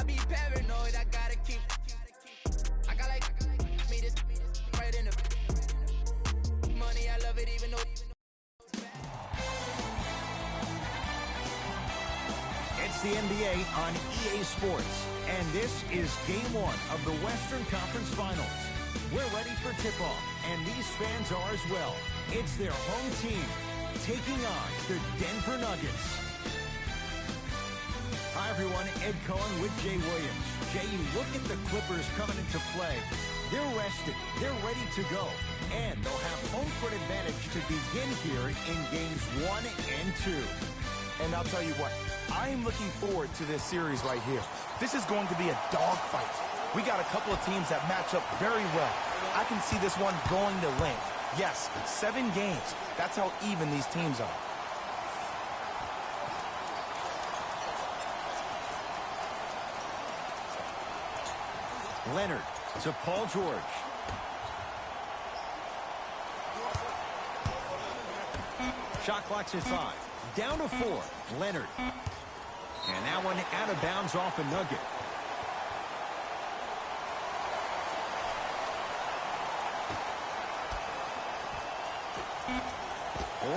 I be paranoid, I gotta keep. I got like me this right in the money. I love it even though. It's the NBA on EA Sports, and this is Game 1 of the Western Conference Finals. We're ready for tip-off, and these fans are as well. It's their home team taking on the Denver Nuggets. Hi, everyone. Ed Cohen with Jay Williams. Jay, you look at the Clippers coming into play. They're rested. They're ready to go. And they'll have home court advantage to begin here in Games 1 and 2. And I'll tell you what, I am looking forward to this series right here. This is going to be a dogfight. We got a couple of teams that match up very well. I can see this one going to length. Yes, 7 games. That's how even these teams are. Leonard to Paul George. Shot clock's at 5. Down to 4. Leonard. And that one out of bounds off a Nugget.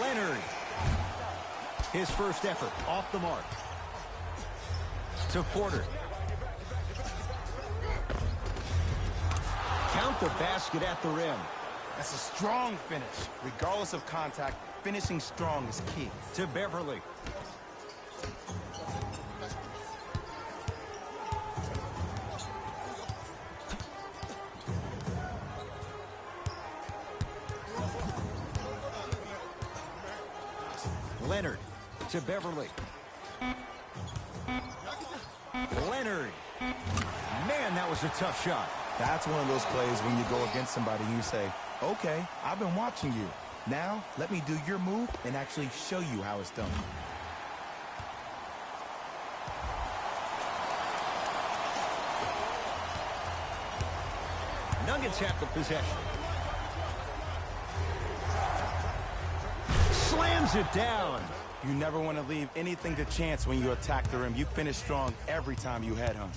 Leonard. His first effort off the mark. To Porter. Count the basket at the rim. That's a strong finish. Regardless of contact, finishing strong is key. To Beverly. Leonard to Beverly. Leonard. Man, that was a tough shot. That's one of those plays when you go against somebody and you say, okay, I've been watching you. Now, let me do your move and actually show you how it's done. Nuggets have the possession. Slams it down. You never want to leave anything to chance when you attack the rim. You finish strong every time you headhunt.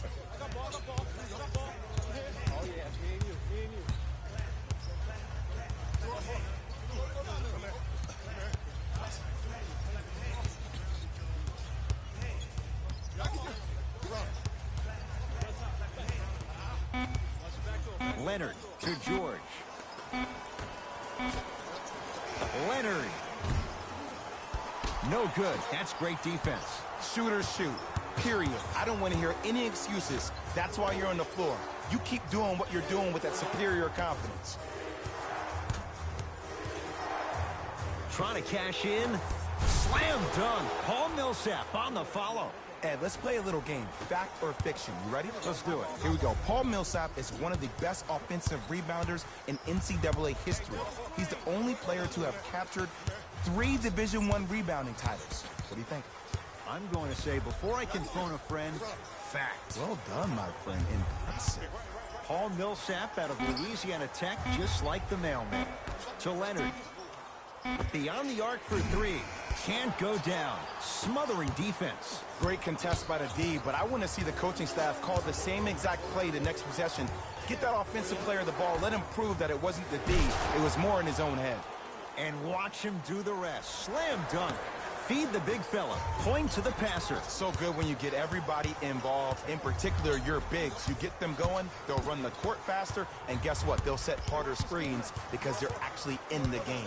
Leonard to George. Leonard. No good. That's great defense. Shooters shoot. Period. I don't want to hear any excuses. That's why you're on the floor. You keep doing what you're doing with that superior confidence. Trying to cash in. Slam dunk. Paul Millsap on the follow. Ed, let's play a little game. Fact or fiction. You ready? Let's do it. Here we go. Paul Millsap is one of the best offensive rebounders in NCAA history. He's the only player to have captured 3 Division I rebounding titles. What do you think? I'm going to say, before I can phone a friend, fact. Well done, my friend. Impressive. Paul Millsap out of Louisiana Tech, just like the mailman. To Leonard. Beyond the arc for 3. Can't go down. Smothering defense. Great contest by the D, but I want to see the coaching staff call the same exact play the next possession. Get that offensive player the ball. Let him prove that it wasn't the D. It was more in his own head. And watch him do the rest. Slam dunk. Feed the big fella. Point to the passer. So good when you get everybody involved, in particular your bigs. You get them going, they'll run the court faster, and guess what? They'll set harder screens because they're actually in the game.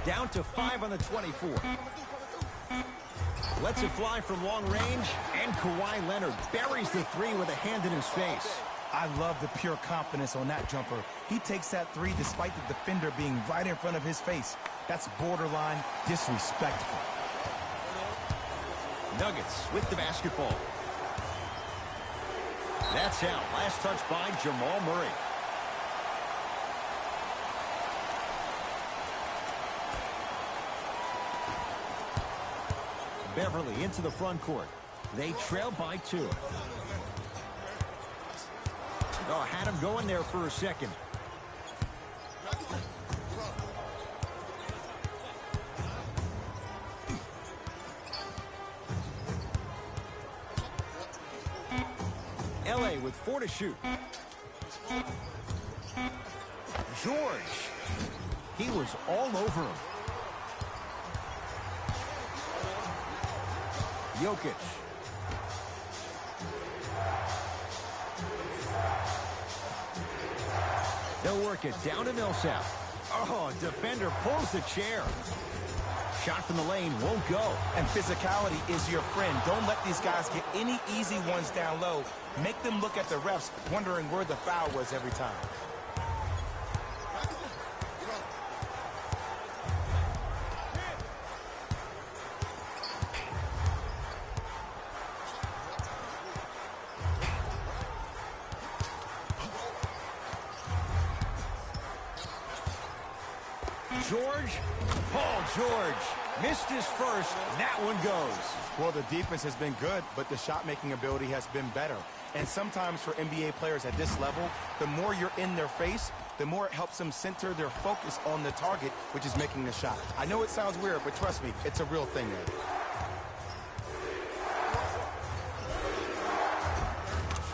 Down to 5 on the 24. Lets it fly from long range, and Kawhi Leonard buries the 3 with a hand in his face. I love the pure confidence on that jumper. He takes that 3 despite the defender being right in front of his face. That's borderline disrespectful. Nuggets with the basketball. That's out. Last touch by Jamal Murray. Beverly into the front court. They trail by 2. Oh, had him going there for a second. Murray with 4 to shoot. George. He was all over him. Jokic. They'll work it down to Millsap. Oh, defender pulls the chair. Shot from the lane won't go. And physicality is your friend. Don't let these guys get any easy ones down low. Make them look at the refs, wondering where the foul was every time. George, Paul George, missed his first, that one goes. Well, the defense has been good, but the shot-making ability has been better. And sometimes for NBA players at this level, the more you're in their face, the more it helps them center their focus on the target, which is making the shot. I know it sounds weird, but trust me, it's a real thing there.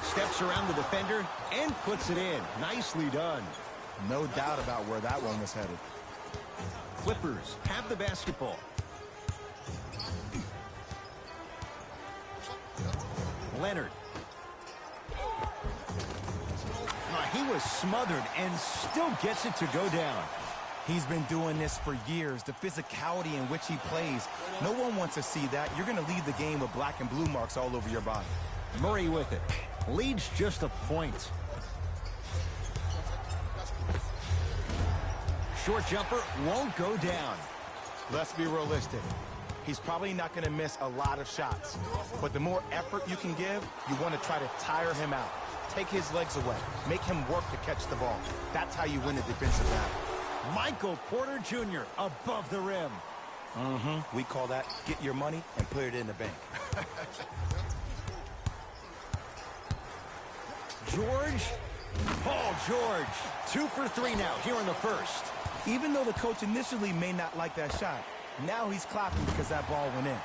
Steps around the defender and puts it in. Nicely done. No doubt about where that one was headed. Clippers have the basketball. Leonard. He was smothered and still gets it to go down. He's been doing this for years. The physicality in which he plays, no one wants to see that. You're going to leave the game with black and blue marks all over your body. Murray with it. Leads just a point. Short jumper won't go down. Let's be realistic. He's probably not going to miss a lot of shots. But the more effort you can give, you want to try to tire him out. Take his legs away. Make him work to catch the ball. That's how you win a defensive battle. Michael Porter Jr. above the rim. We call that get your money and put it in the bank. George. Paul George. 2 for 3 now here in the first. Even though the coach initially may not like that shot, now he's clapping because that ball went in.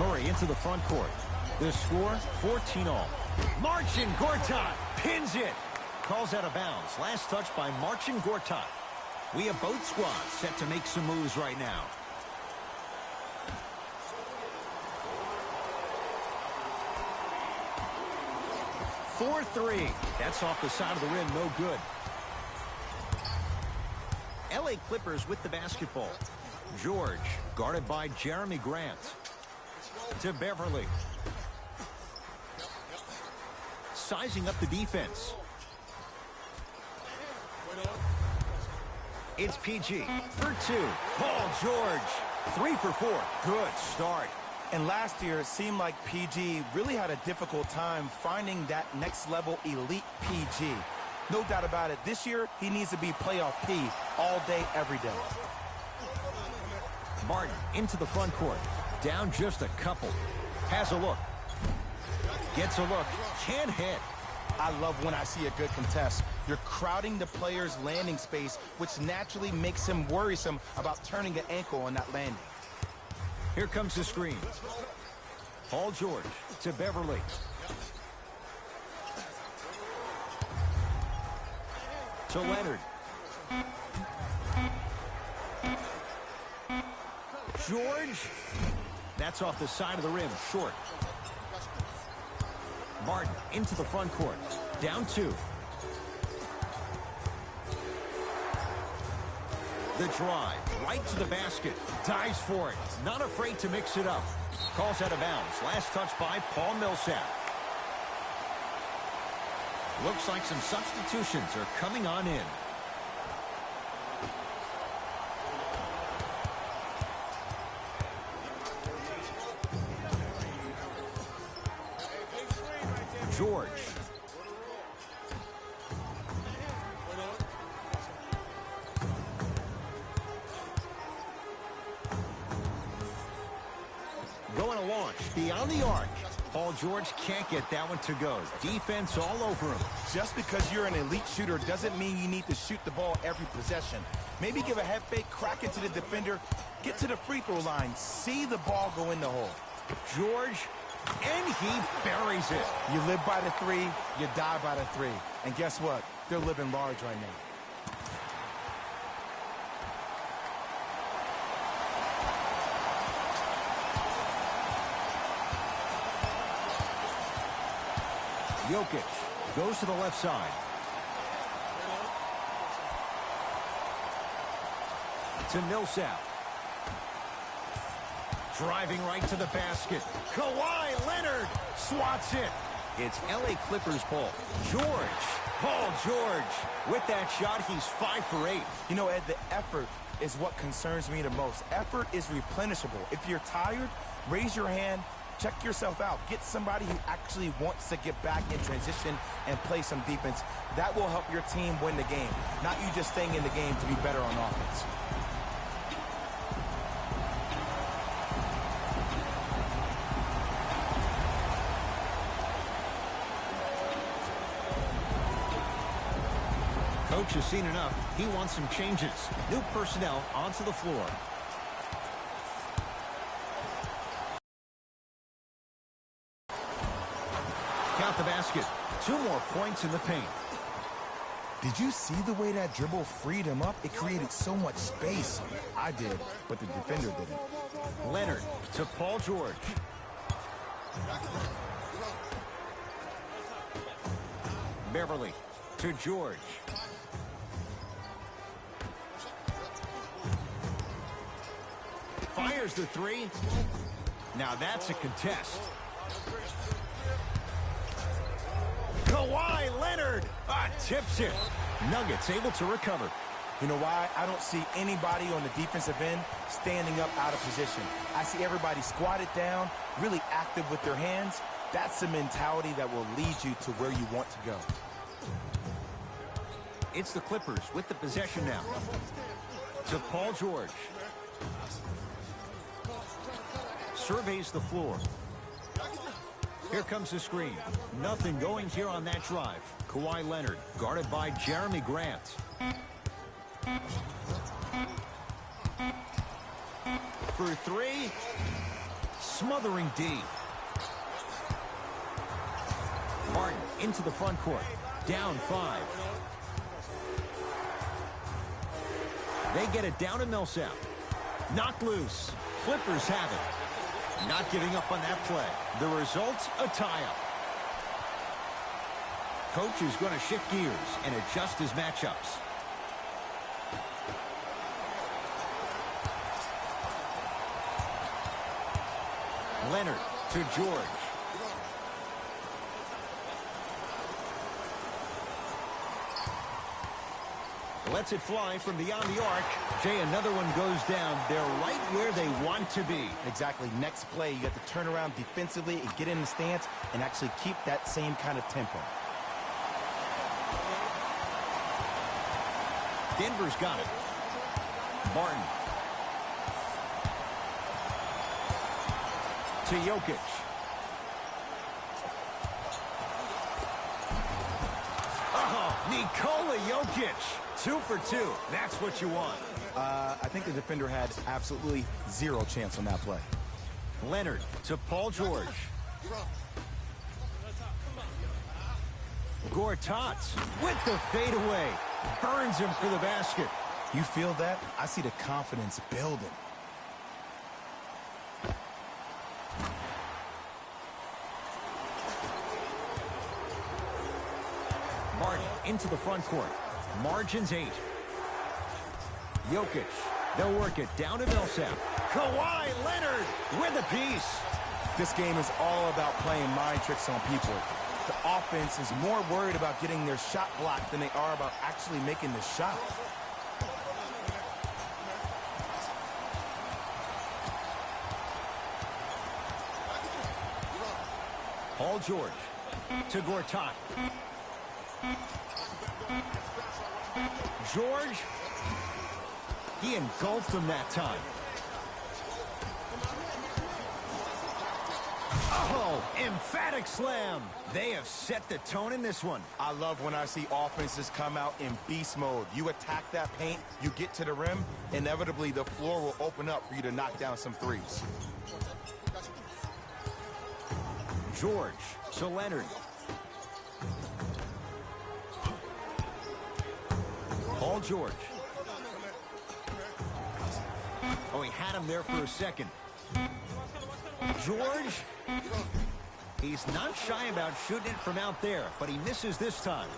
Murray into the front court. The score, 14-all. Marcin Gortat pins it. Calls out of bounds. Last touch by Marcin Gortat. We have both squads set to make some moves right now. Four three. That's off the side of the rim. No good. LA Clippers with the basketball. George guarded by Jeremy Grant. To Beverly. Sizing up the defense. It's PG for 2. Paul George. 3 for 4. Good start. And last year, it seemed like PG really had a difficult time finding that next level elite PG. No doubt about it. This year, he needs to be playoff P all day, every day. Martin into the front court. Down just a couple. Has a look. Gets a look. Can't hit. I love when I see a good contest. You're crowding the player's landing space, which naturally makes him worrisome about turning an ankle on that landing. Here comes the screen. Paul George to Beverly. To Leonard. George. That's off the side of the rim. Short. Martin into the front court. Down 2. The drive, right to the basket. Dives for it. Not afraid to mix it up. Calls out of bounds. Last touch by Paul Millsap. Looks like some substitutions are coming on in. George. Going to launch beyond the arc. Paul George can't get that one to go. Defense all over him. Just because you're an elite shooter doesn't mean you need to shoot the ball every possession. Maybe give a head fake, crack into the defender, get to the free throw line, see the ball go in the hole. George, and he buries it. You live by the three, you die by the three. And guess what? They're living large right now. Jokic goes to the left side. To Millsap. Driving right to the basket. Kawhi Leonard swats it. It's LA Clippers ball. George. Paul George. With that shot, he's 5 for 8. You know, Ed, the effort is what concerns me the most. Effort is replenishable. If you're tired, raise your hand. Check yourself out. Get somebody who actually wants to get back in transition and play some defense. That will help your team win the game, not you just staying in the game to be better on offense. Coach has seen enough. He wants some changes. New personnel onto the floor. Count the basket. 2 more points in the paint. Did you see the way that dribble freed him up? It created so much space. I did, but the defender didn't. Leonard to Paul George. Beverly to George. Fires the 3. Now that's a contest. Kawhi Leonard tips it. Nuggets able to recover. You know why? I don't see anybody on the defensive end standing up out of position. I see everybody squatted down, really active with their hands. That's the mentality that will lead you to where you want to go. It's the Clippers with the possession now. To Paul George. Surveys the floor. Here comes the screen. Nothing going here on that drive. Kawhi Leonard guarded by Jeremy Grant. For 3. Smothering D. Martin into the front court. Down 5. They get it down to Millsap. Knocked loose. Clippers have it. Not giving up on that play. The result, a tie-up. Coach is going to shift gears and adjust his matchups. Leonard to George. Lets it fly from beyond the arc. Jay, another one goes down. They're right where they want to be. Exactly. Next play, you have to turn around defensively and get in the stance and actually keep that same kind of tempo. Denver's got it. Martin. To Jokic. Oh, Nikola Jokic. 2 for 2. That's what you want. I think the defender had absolutely zero chance on that play. Leonard to Paul George. Gortat with the fadeaway. Burns him for the basket. You feel that? I see the confidence building. Martin into the front court. Margins 8. Jokic. They'll work it down to Millsap. Kawhi Leonard with a piece. This game is all about playing mind tricks on people. The offense is more worried about getting their shot blocked than they are about actually making the shot. Paul George to Gortat. George, he engulfed him that time. Oh, emphatic slam. They have set the tone in this one. I love when I see offenses come out in beast mode. You attack that paint, you get to the rim, inevitably the floor will open up for you to knock down some threes. George to Leonard. Paul George. Oh, he had him there for a second. George, he's not shy about shooting it from out there, but he misses this time.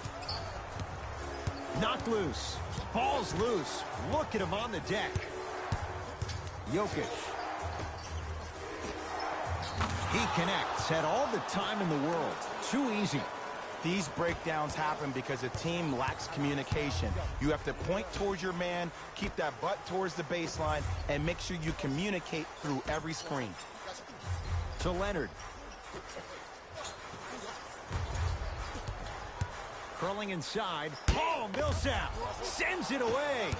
Knocked loose. Ball's loose. Look at him on the deck. Jokic. He connects. Had all the time in the world. Too easy. These breakdowns happen because a team lacks communication. You have to point towards your man, keep that butt towards the baseline, and make sure you communicate through every screen. To Leonard. Curling inside. Oh, Millsap sends it away.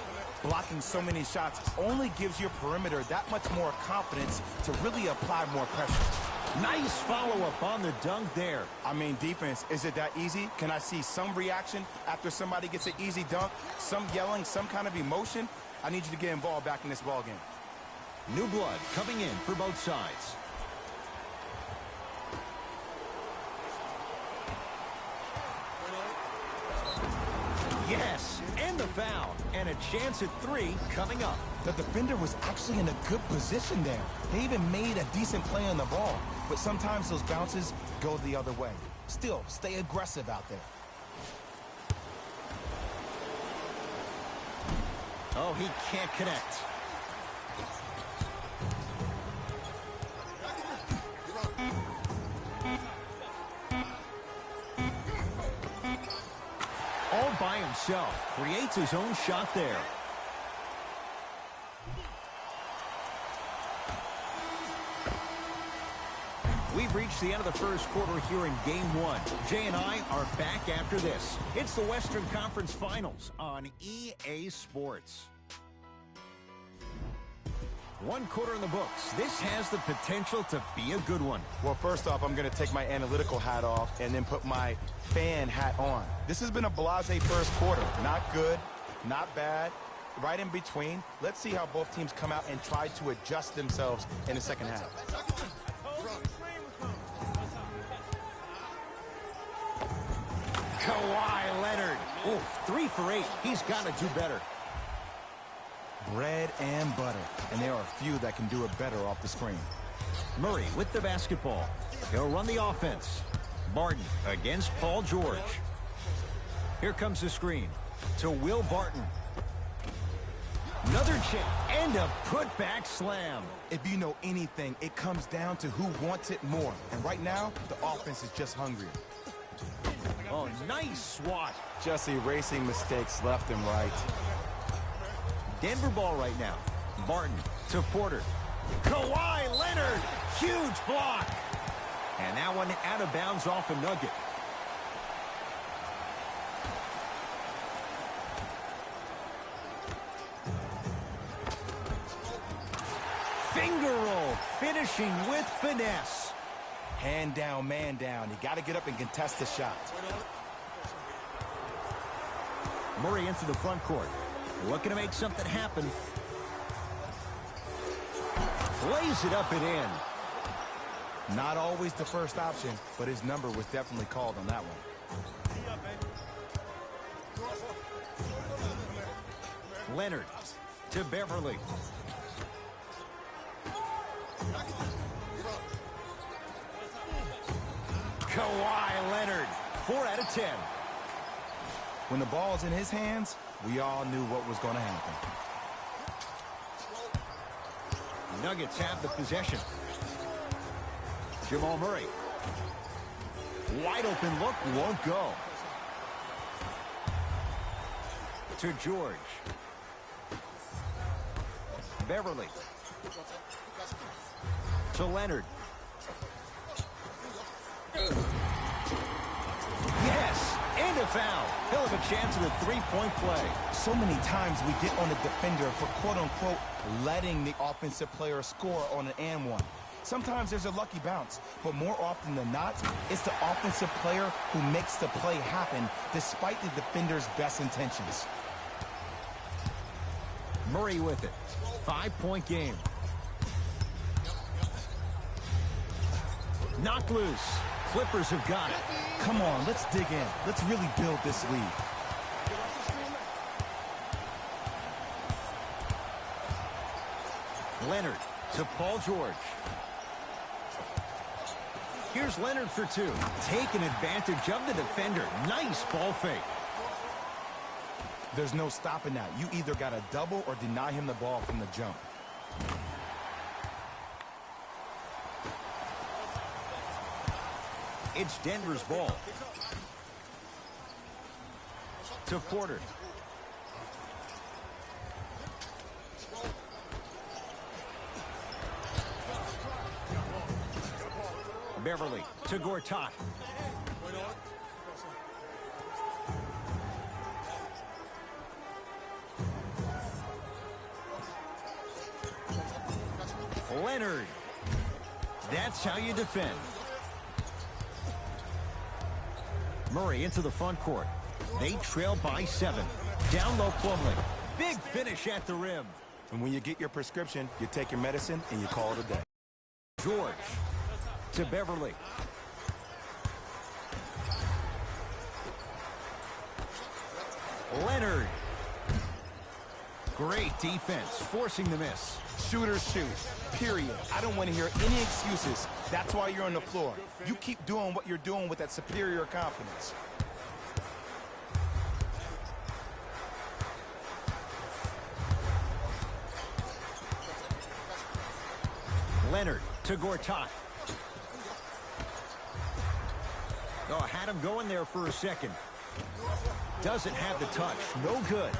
Blocking so many shots only gives your perimeter that much more confidence to really apply more pressure. Nice follow-up on the dunk there. I mean, defense, is it that easy? Can I see some reaction after somebody gets an easy dunk? Some yelling, some kind of emotion? I need you to get involved back in this ball game. New blood coming in for both sides. Yes, and the foul. And a chance at 3 coming up. The defender was actually in a good position there. They even made a decent play on the ball. But sometimes those bounces go the other way. Still, stay aggressive out there. Oh, he can't connect. All by himself, creates his own shot there. We've reached the end of the first quarter here in Game 1. Jay and I are back after this. It's the Western Conference Finals on EA Sports. One quarter in the books. This has the potential to be a good one. Well, first off, I'm going to take my analytical hat off and then put my fan hat on. This has been a blasé first quarter. Not good, not bad, right in between. Let's see how both teams come out and try to adjust themselves in the second half. Kawhi Leonard. Oh, 3 for 8. He's got to do better. Bread and butter, and there are a few that can do it better off the screen. Murray with the basketball. He'll run the offense. Barton against Paul George. Here comes the screen to Will Barton. Another chip and a putback slam. If you know anything, it comes down to who wants it more. And right now, the offense is just hungrier. Oh, nice swat. Just erasing mistakes left and right. Denver ball right now. Barton to Porter. Kawhi Leonard. Huge block. And that one out of bounds off a nugget. Finger roll. Finishing with finesse. Hand down, man down. You got to get up and contest the shot. Murray into the front court. Looking to make something happen. Lays it up and in. Not always the first option, but his number was definitely called on that one. Leonard to Beverly. Kawhi Leonard, 4 out of 10. When the ball's in his hands, we all knew what was going to happen. Nuggets have the possession. Jamal Murray. Wide open look, won't go. To George. Beverly. To Leonard. Yes, and a foul. He'll have a chance at a three-point play. So many times we get on the defender for quote-unquote letting the offensive player score on an and one. Sometimes there's a lucky bounce, but more often than not, it's the offensive player who makes the play happen despite the defender's best intentions. Murray with it. 5-point game. Knocked loose. Clippers have got it. Come on, let's dig in. Let's really build this lead. Leonard to Paul George. Here's Leonard for two. Taking advantage of the defender. Nice ball fake. There's no stopping that. You either got to double or deny him the ball from the jump. It's Denver's ball. To Porter. Beverly to Gortat. Leonard. That's how you defend. Murray into the front court. They trail by 7. Down low Plumlee. Big finish at the rim. And when you get your prescription, you take your medicine and you call it a day. George to Beverly. Leonard. Great defense, forcing the miss. Shooters shoot, period. I don't want to hear any excuses. That's why you're on the floor. You keep doing what you're doing with that superior confidence. Leonard to Gortat. Oh, had him going there for a second. Doesn't have the touch. No good.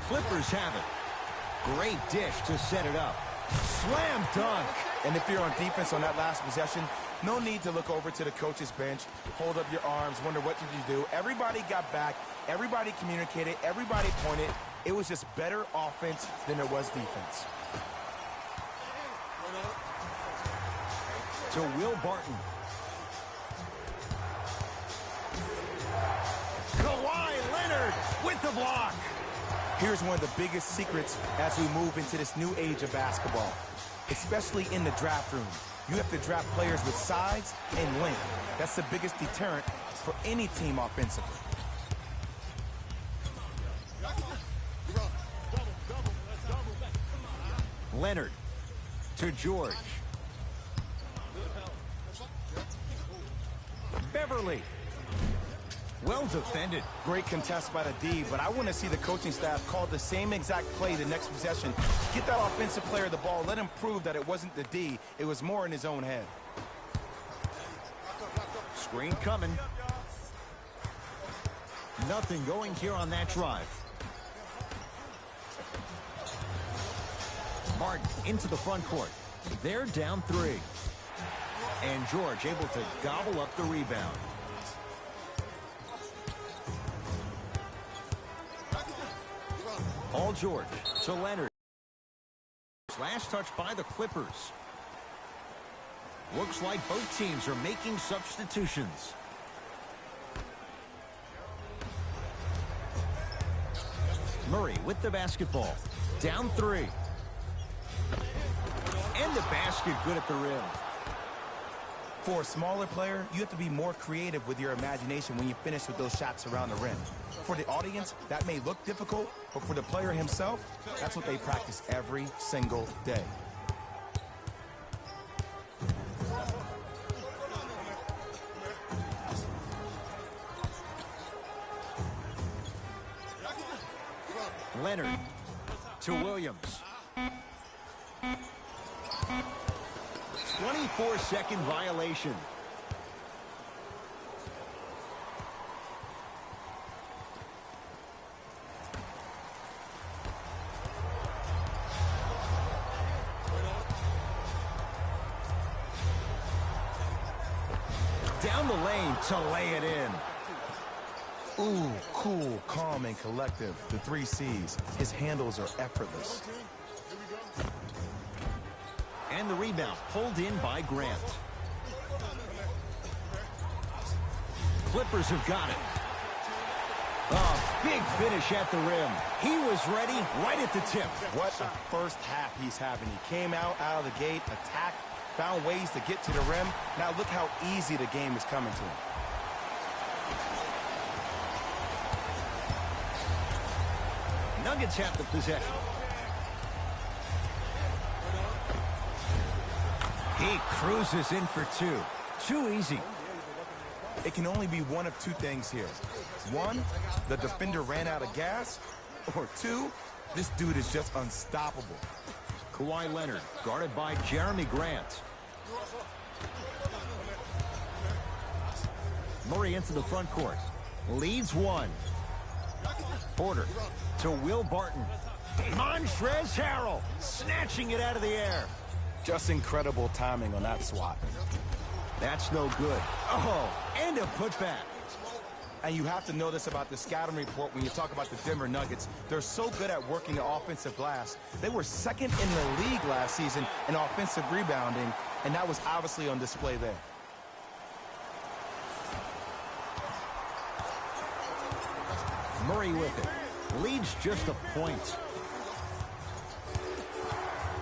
Clippers have it. Great dish to set it up. Slam dunk. And if you're on defense on that last possession, no need to look over to the coach's bench, hold up your arms, wonder what did you do. Everybody got back. Everybody communicated. Everybody pointed. It was just better offense than there was defense. To Will Barton. Kawhi Leonard with the block. Here's one of the biggest secrets as we move into this new age of basketball, especially in the draft room. You have to draft players with size and length. That's the biggest deterrent for any team offensively. Leonard to George. Beverly. Well defended. Great contest by the D, but I want to see the coaching staff call the same exact play the next possession. Get that offensive player the ball. Let him prove that it wasn't the D. It was more in his own head. Screen coming. Nothing going here on that drive. Martin into the front court. They're down 3. And George able to gobble up the rebound. Paul George to Leonard. Last touch by the Clippers. Looks like both teams are making substitutions. Murray with the basketball. Down 3. And the basket good at the rim. For a smaller player, you have to be more creative with your imagination when you finish with those shots around the rim. For the audience, that may look difficult, but for the player himself, that's what they practice every single day. Leonard to Williams. 24-second violation. Down the lane to lay it in. Ooh, cool, calm, and collective. The 3 C's. His handles are effortless. And the rebound pulled in by Grant. Clippers have got it. Oh, big finish at the rim. He was ready right at the tip. What a first half he's having. He came out of the gate, attacked, found ways to get to the rim. Now look how easy the game is coming to him. Nuggets have the possession. He cruises in for 2. Too easy. It can only be one of 2 things here. 1, the defender ran out of gas. Or 2, this dude is just unstoppable. Kawhi Leonard, guarded by Jeremy Grant. Murray into the front court. Leads 1. Porter to Will Barton. Montrezl Harrell snatching it out of the air. Just incredible timing on that swat. That's no good. Oh, and a putback. And you have to know this about the scouting report when you talk about the Denver Nuggets. They're so good at working the offensive glass. They were 2nd in the league last season in offensive rebounding, and that was obviously on display there. Murray with it. Leads just a point.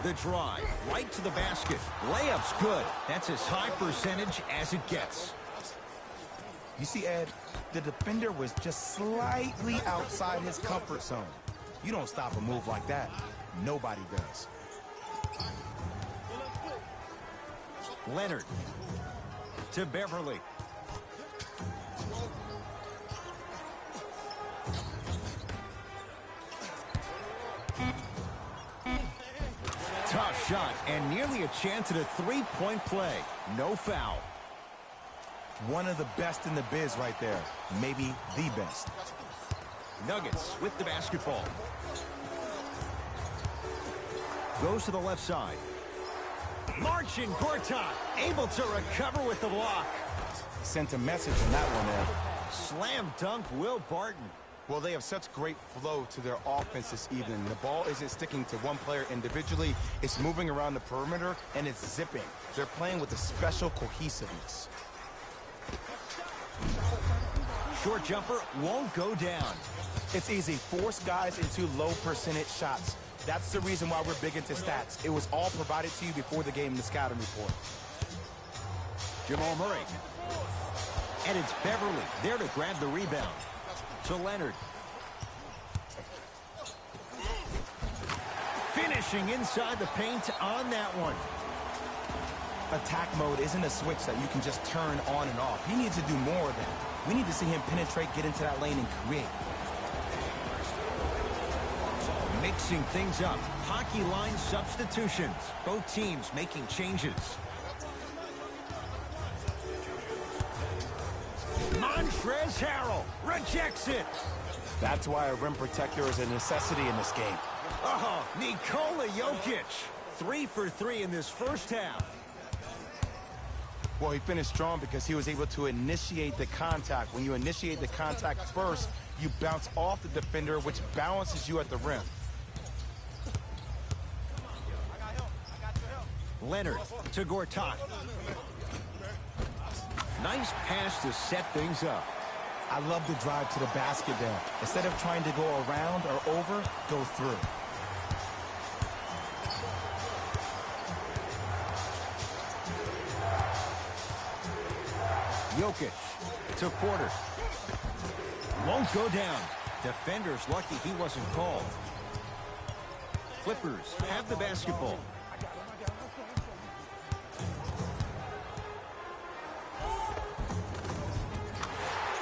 The drive, right to the basket. Layup's good. That's as high percentage as it gets. You see, Ed, the defender was just slightly outside his comfort zone. You don't stop a move like that. Nobody does. Leonard to Beverly. Tough shot and nearly a chance at a 3-point play. No foul. One of the best in the biz right there. Maybe the best. Nuggets with the basketball. Goes to the left side. Marcin Gortat able to recover with the block. Sent a message on that one, Ed. Slam dunk Will Barton. Well, they have such great flow to their offense this evening. The ball isn't sticking to one player individually. It's moving around the perimeter, and it's zipping. They're playing with a special cohesiveness. Short jumper won't go down. It's easy. Force guys into low percentage shots. That's the reason why we're big into stats. It was all provided to you before the game in the scouting report. Jamal Murray. And it's Beverly there to grab the rebound. To Leonard. Finishing inside the paint on that one. Attack mode isn't a switch that you can just turn on and off. He needs to do more of that. We need to see him penetrate, get into that lane, and create. Mixing things up. Hockey line substitutions. Both teams making changes. Montrezl Harrell rejects it. That's why a rim protector is a necessity in this game. Oh, Nikola Jokic. 3 for 3 in this first half. Well, he finished strong because he was able to initiate the contact. When you initiate the contact first, you bounce off the defender, which balances you at the rim. Leonard to Gortat. Nice pass to set things up. I love the drive to the basket there. Instead of trying to go around or over, go through. Jokic to Porter. Won't go down. Defender's lucky he wasn't called. Clippers have the basketball.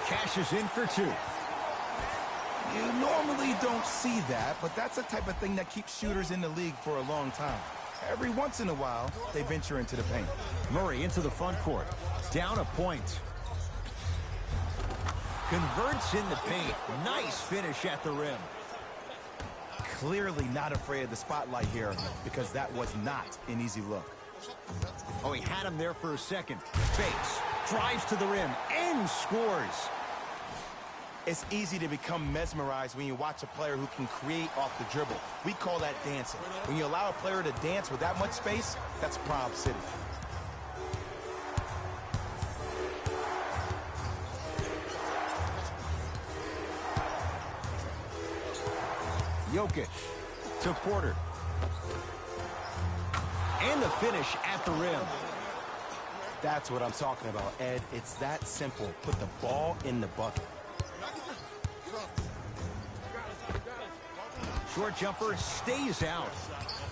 Cashes in for 2. You normally don't see that, but that's the type of thing that keeps shooters in the league for a long time. Every once in a while, they venture into the paint. Murray into the front court. Down a point. Converts in the paint. Nice finish at the rim. Clearly not afraid of the spotlight here because that was not an easy look. Oh, he had him there for a second. Fakes. Drives to the rim and scores. It's easy to become mesmerized when you watch a player who can create off the dribble. We call that dancing. When you allow a player to dance with that much space, that's Prob City. Jokic to Porter. And the finish at the rim. That's what I'm talking about, Ed. It's that simple. Put the ball in the bucket. Short jumper stays out.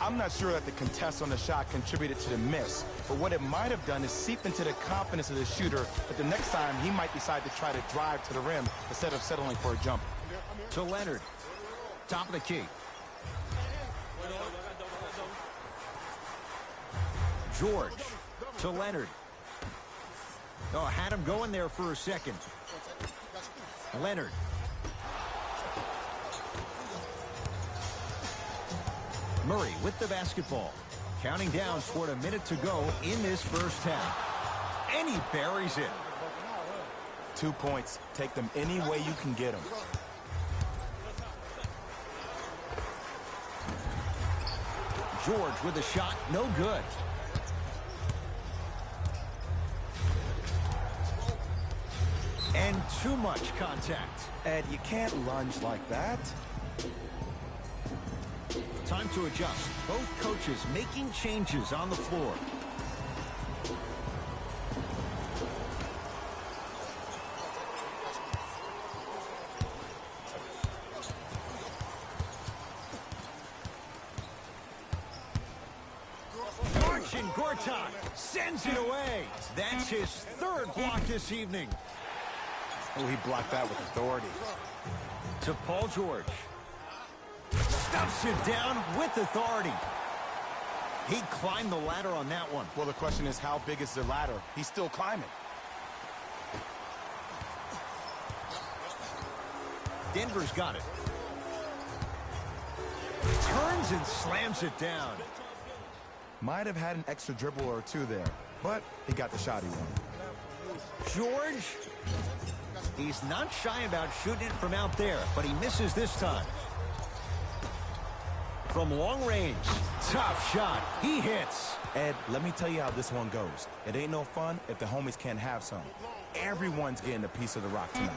I'm not sure that the contest on the shot contributed to the miss, but what it might have done is seep into the confidence of the shooter that the next time he might decide to try to drive to the rim instead of settling for a jumper. To Leonard. Top of the key. George to Leonard. Oh, had him going there for a second. Leonard. Murray with the basketball. Counting down toward a minute to go in this first half. And he buries it. 2 points. Take them any way you can get them. George with a shot, no good. And too much contact. Ed, you can't lunge like that. Time to adjust. Both coaches making changes on the floor. Marcin Gortat sends it away. That's his third block this evening. Oh, he blocked that with authority. To Paul George. Stuffs it down with authority. He climbed the ladder on that one. Well, the question is, how big is the ladder? He's still climbing. Denver's got it. Turns and slams it down. Might have had an extra dribble or two there, but he got the shot he wanted. George, he's not shy about shooting it from out there, but he misses this time. From long range, tough shot, he hits. Ed, let me tell you how this one goes. It ain't no fun if the homies can't have some. Everyone's getting a piece of the rock tonight.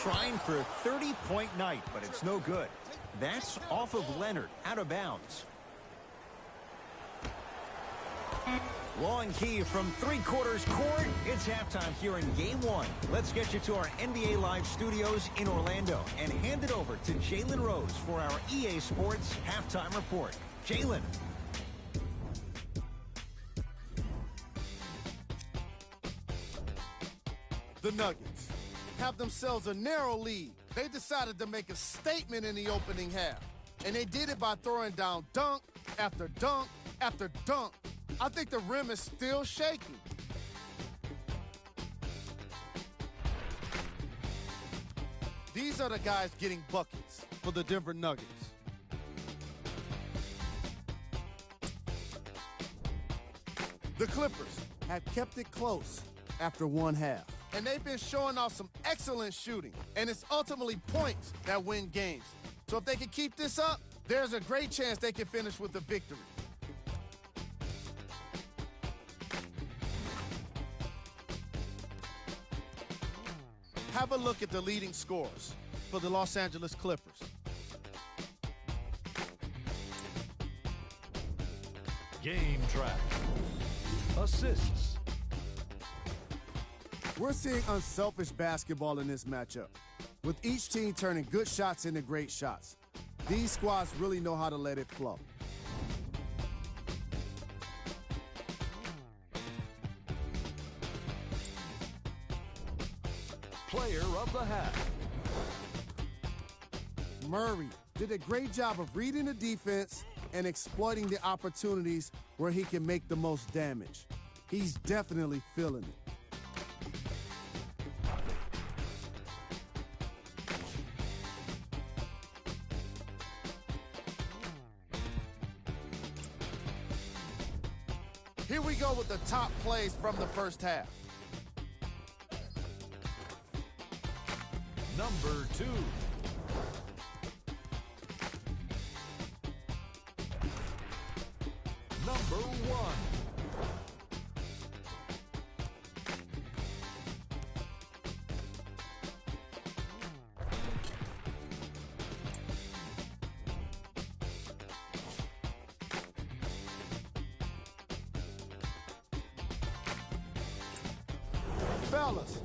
Trying for a 30-point night, but it's no good. That's off of Leonard, out of bounds. Long key from three-quarters court. It's halftime here in Game 1. Let's get you to our NBA Live studios in Orlando and hand it over to Jalen Rose for our EA Sports Halftime Report. Jalen. The Nuggets have themselves a narrow lead. They decided to make a statement in the opening half, and they did it by throwing down dunk after dunk after dunk. I think the rim is still shaking. These are the guys getting buckets for the Denver Nuggets. The Clippers have kept it close after one half. And they've been showing off some excellent shooting. And it's ultimately points that win games. So if they can keep this up, there's a great chance they can finish with a victory. Have a look at the leading scorers for the Los Angeles Clippers. Game track. Assists. We're seeing unselfish basketball in this matchup, with each team turning good shots into great shots. These squads really know how to let it flow. Player of the half. Murray did a great job of reading the defense and exploiting the opportunities where he can make the most damage. He's definitely feeling it. Here we go with the top plays from the first half. Number 2. Number 1. Fellas.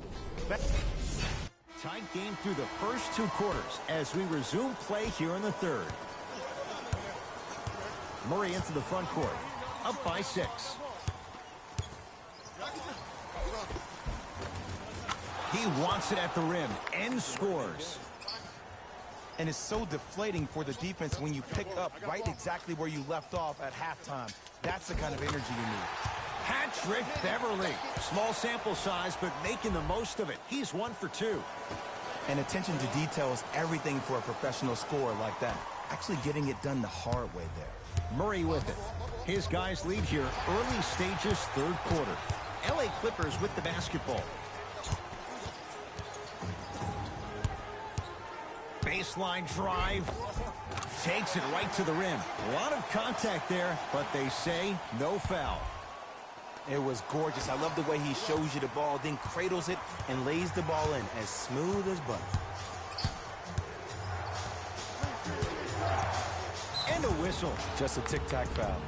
Tight game through the first 2 quarters as we resume play here in the third. Murray into the front court, up by 6. He wants it at the rim and scores. And it's so deflating for the defense when you pick up right exactly where you left off at halftime. That's the kind of energy you need. Hat-trick Beverly. Small sample size, but making the most of it. He's 1 for 2. And attention to detail is everything for a professional scorer like that. Actually getting it done the hard way there. Murray with it. His guys lead here early stages third quarter. LA Clippers with the basketball. Baseline drive. Takes it right to the rim. A lot of contact there, but they say no foul. It was gorgeous. I love the way he shows you the ball, then cradles it and lays the ball in as smooth as butter. And a whistle. Just a tic-tac foul.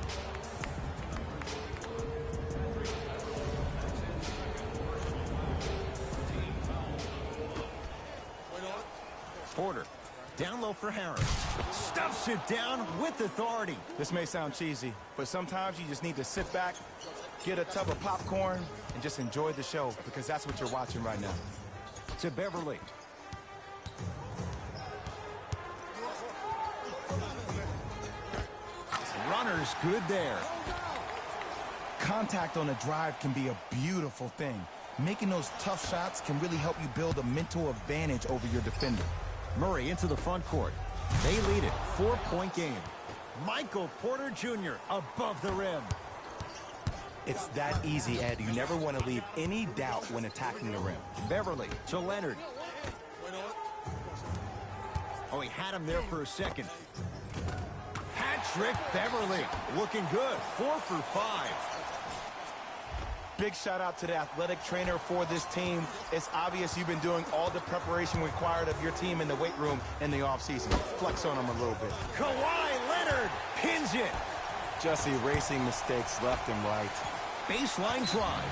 Porter. Down low for Harris. Stuffs it down with authority. This may sound cheesy, but sometimes you just need to sit back, get a tub of popcorn, and just enjoy the show, because that's what you're watching right now. To Beverly. Runner's good there. Contact on a drive can be a beautiful thing. Making those tough shots can really help you build a mental advantage over your defender. Murray into the front court. They lead it. 4-point game. Michael Porter Jr. above the rim. It's that easy, Ed. You never want to leave any doubt when attacking the rim. Beverly to Leonard. Oh, he had him there for a second. Hat-trick Beverly. Looking good. 4 for 5. Big shout out to the athletic trainer for this team. It's obvious you've been doing all the preparation required of your team in the weight room in the offseason. Flex on them a little bit. Kawhi Leonard pins it. Just erasing mistakes left and right. Baseline drive.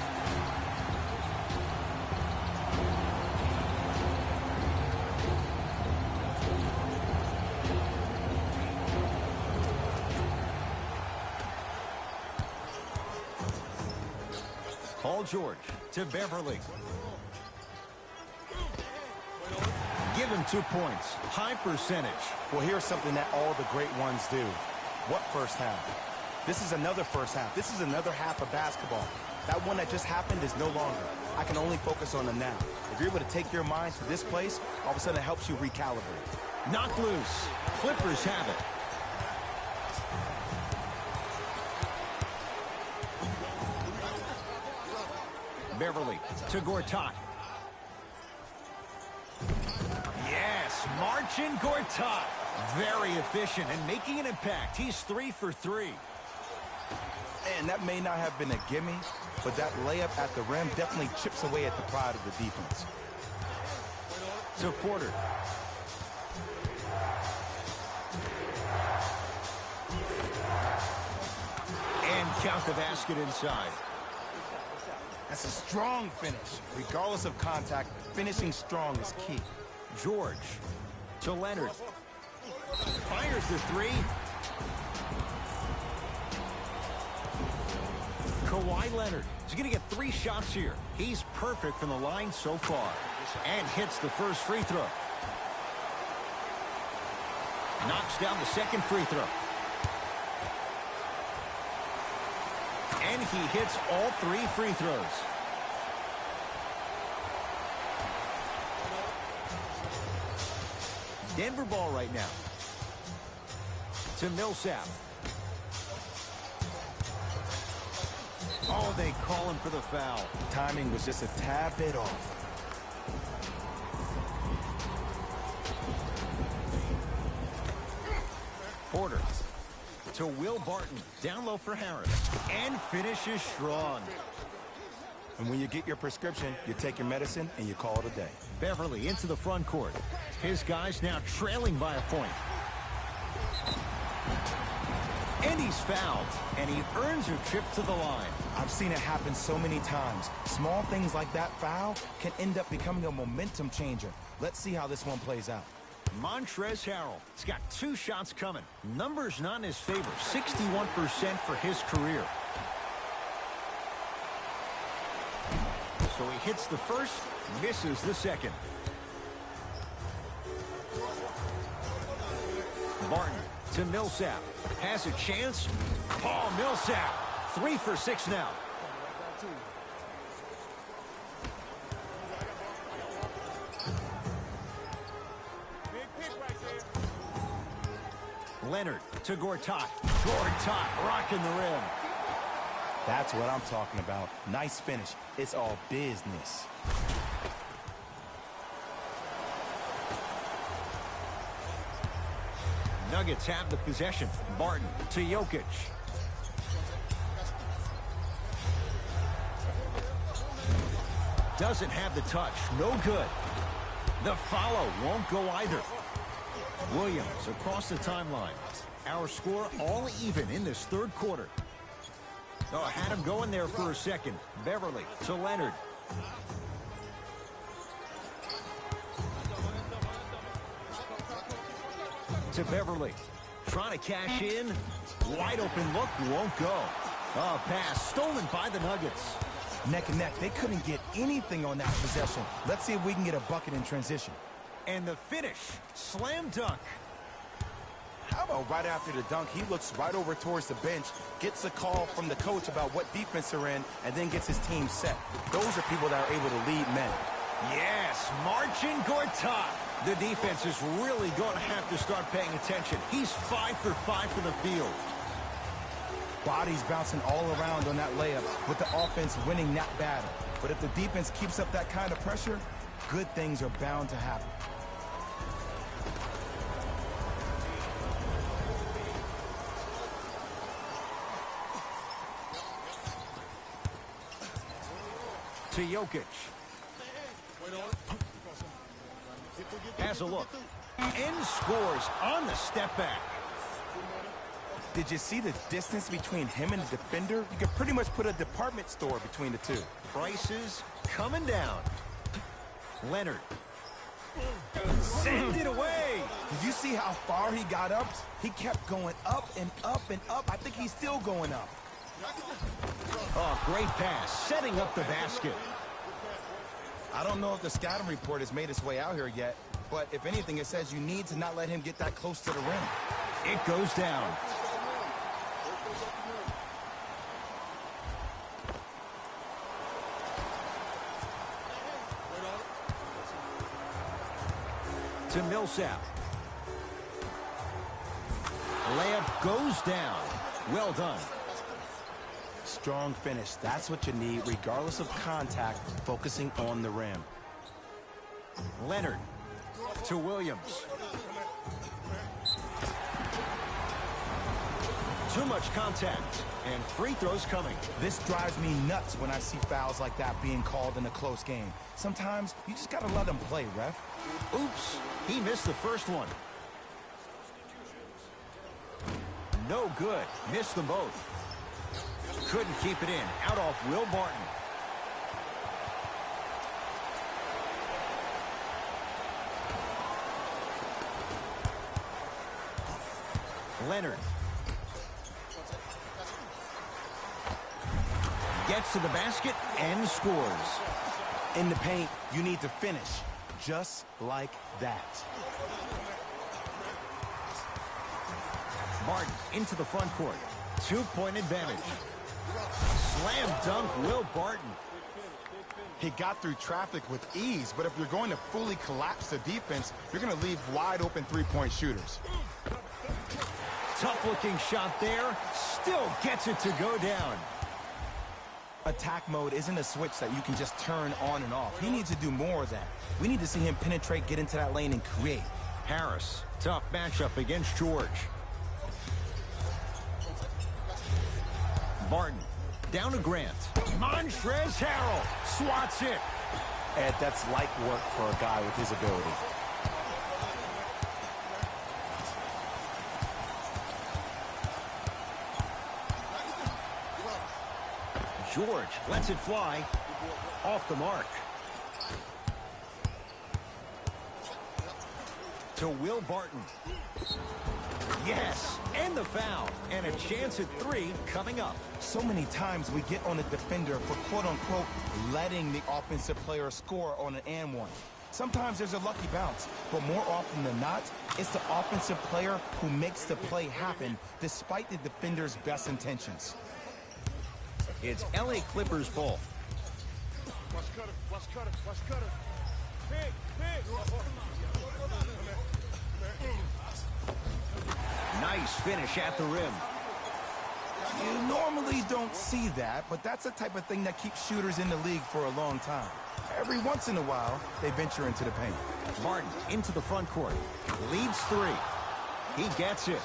Paul George to Beverly. Give him 2 points. High percentage. Well, here's something that all the great ones do. What first half? This is another first half. This is another half of basketball. That one that just happened is no longer. I can only focus on the now. If you're able to take your mind to this place, all of a sudden it helps you recalibrate. Knocked loose. Clippers have it. Beverly to Gortat. Yes, Marcin Gortat. Very efficient and making an impact. He's 3 for 3. And that may not have been a gimme, but that layup at the rim definitely chips away at the pride of the defense. To Porter. And count the basket inside. That's a strong finish. Regardless of contact, finishing strong is key. George to Leonard. Fires the 3. Kawhi Leonard. He's going to get 3 shots here. He's perfect from the line so far. And hits the first free throw. Knocks down the second free throw. And he hits all 3 free throws. Denver ball right now. To Millsap. Oh, they call him for the foul. Timing was just a tad bit off. Porter to Will Barton. Down low for Harris. And finishes strong. And when you get your prescription, you take your medicine and you call it a day. Beverly into the front court. His guys now trailing by a point. And he's fouled. And he earns a trip to the line. I've seen it happen so many times. Small things like that foul can end up becoming a momentum changer. Let's see how this one plays out. Montrezl Harrell. He's got 2 shots coming. Numbers not in his favor. 61% for his career. So he hits the first, misses the second. Barton to Millsap. Has a chance. Paul Millsap. 3 for 6 now. Leonard to Gortat. Gortat rocking the rim. That's what I'm talking about. Nice finish. It's all business. Nuggets have the possession. Barton to Jokic. Doesn't have the touch. No good. The follow won't go either. Williams across the timeline. Our score all even in this third quarter. Oh, had him going there for a second. Beverly to Leonard. To Beverly. Trying to cash in. Wide open look. Won't go. Oh, pass stolen by the Nuggets. Neck and neck. They couldn't get anything on that possession. Let's see if we can get a bucket in transition. And the finish. Slam dunk. How about right after the dunk, he looks right over towards the bench, gets a call from the coach about what defense they're in, and then gets his team set. Those are people that are able to lead men. Yes, marching Gortat. The defense is really going to have to start paying attention. He's 5 for 5 for the field. Bodies bouncing all around on that layup with the offense winning that battle. But if the defense keeps up that kind of pressure, good things are bound to happen. To Jokic. Has a look. And scores on the step back. Did you see the distance between him and the defender? You could pretty much put a department store between the two. Prices coming down. Leonard. Send it away. Did you see how far he got up? He kept going up and up and up. I think he's still going up. Oh, great pass. Setting up the basket. I don't know if the scouting report has made its way out here yet, but if anything, it says you need to not let him get that close to the rim. It goes down. To Millsap. Layup goes down. Well done. Strong finish. That's what you need, regardless of contact, focusing on the rim. Leonard to Williams. Too much contact, and free throws coming. This drives me nuts when I see fouls like that being called in a close game. Sometimes you just got to let them play, ref. Oops, he missed the first one. No good. Missed them both. Couldn't keep it in. Out off Will Barton. Leonard. Gets to the basket and scores. In the paint, you need to finish just like that. Barton into the front court. 2-point advantage. Slam dunk Will Barton. He got through traffic with ease, but if you're going to fully collapse the defense, you're going to leave wide open three-point shooters. Tough-looking shot there. Still gets it to go down. Attack mode isn't a switch that you can just turn on and off. He needs to do more of that. We need to see him penetrate, get into that lane, and create. Harris, tough matchup against George. Barton. Down to Grant. Montrezl Harrell swats it. Ed, that's light work for a guy with his ability. George lets it fly. Off the mark. To Will Barton. Yes, and the foul. And a chance at 3 coming up. So many times we get on a defender for quote-unquote letting the offensive player score on an and one. Sometimes there's a lucky bounce, but more often than not, it's the offensive player who makes the play happen despite the defender's best intentions. It's LA Clippers ball. Watch cutter, watch cutter, watch cutter. Big, big. Nice finish at the rim. You normally don't see that, but that's the type of thing that keeps shooters in the league for a long time. Every once in a while, they venture into the paint. Martin into the front court. Leads 3. He gets it.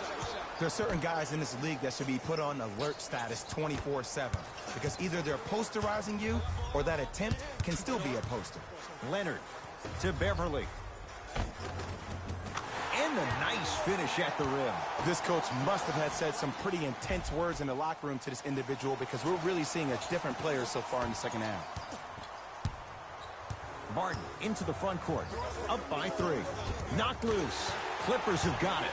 There are certain guys in this league that should be put on alert status 24/7 because either they're posterizing you or that attempt can still be a poster. Leonard to Beverly. And a nice finish at the rim. This coach must have had said some pretty intense words in the locker room to this individual because we're really seeing a different player so far in the second half. Martin into the front court. Up by 3. Knocked loose. Clippers have got it.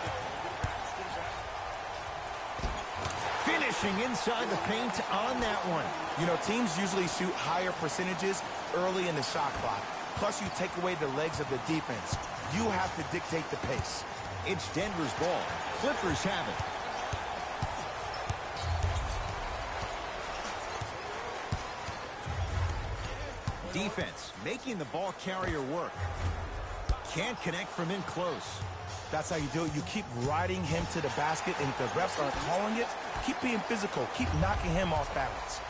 Finishing inside the paint on that one. You know, teams usually shoot higher percentages early in the shot clock. Plus, you take away the legs of the defense. You have to dictate the pace. It's Denver's ball. Clippers have it. Defense making the ball carrier work. Can't connect from in close. That's how you do it. You keep riding him to the basket, and if the refs aren't calling it, keep being physical. Keep knocking him off balance.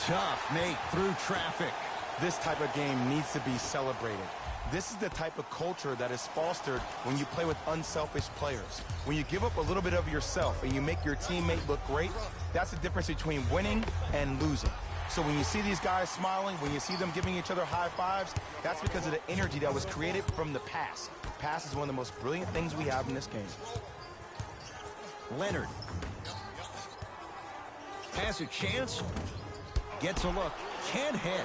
Tough make through traffic. This type of game needs to be celebrated. This is the type of culture that is fostered when you play with unselfish players. When you give up a little bit of yourself and you make your teammate look great, that's the difference between winning and losing. So when you see these guys smiling, when you see them giving each other high fives, that's because of the energy that was created from the pass. Pass is one of the most brilliant things we have in this game. Leonard has a chance. Gets a look. Can't hit.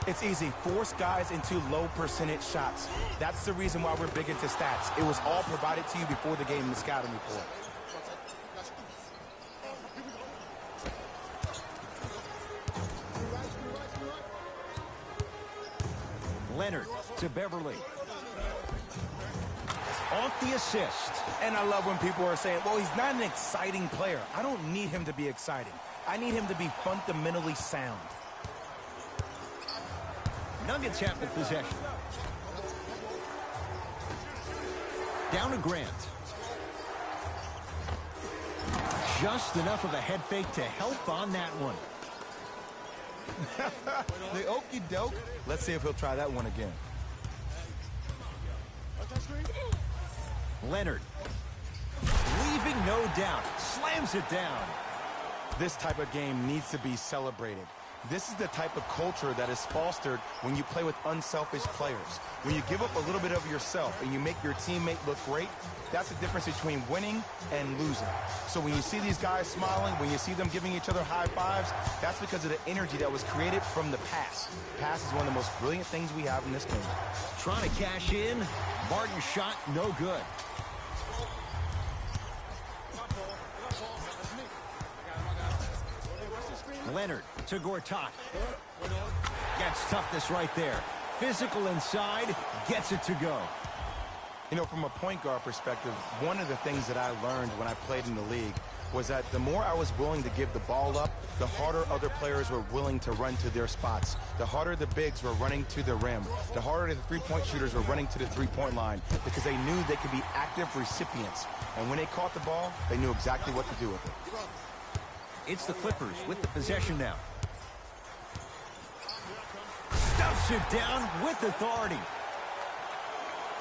It's easy. Force guys into low percentage shots. That's the reason why we're big into stats. It was all provided to you before the game in the scouting report. Leonard to Beverly. Off the assist. And I love when people are saying, well, he's not an exciting player. I don't need him to be exciting. I need him to be fundamentally sound. Nuggets have the possession. Down to Grant. Just enough of a head fake to help on that one. The okey doke. Let's see if he'll try that one again. Leonard. Leaving no doubt. Slams it down. This type of game needs to be celebrated. This is the type of culture that is fostered when you play with unselfish players. When you give up a little bit of yourself and you make your teammate look great, that's the difference between winning and losing. So when you see these guys smiling, when you see them giving each other high fives, that's because of the energy that was created from the pass. Pass is one of the most brilliant things we have in this game. Trying to cash in. Martin's shot, no good. Leonard to Gortat. Gets toughness right there. Physical inside, gets it to go. You know, from a point guard perspective, one of the things that I learned when I played in the league was that the more I was willing to give the ball up, the harder other players were willing to run to their spots. The harder the bigs were running to the rim. The harder the three-point shooters were running to the three-point line because they knew they could be active recipients. And when they caught the ball, they knew exactly what to do with it. It's the Clippers with the possession now. Stuffs it down with authority.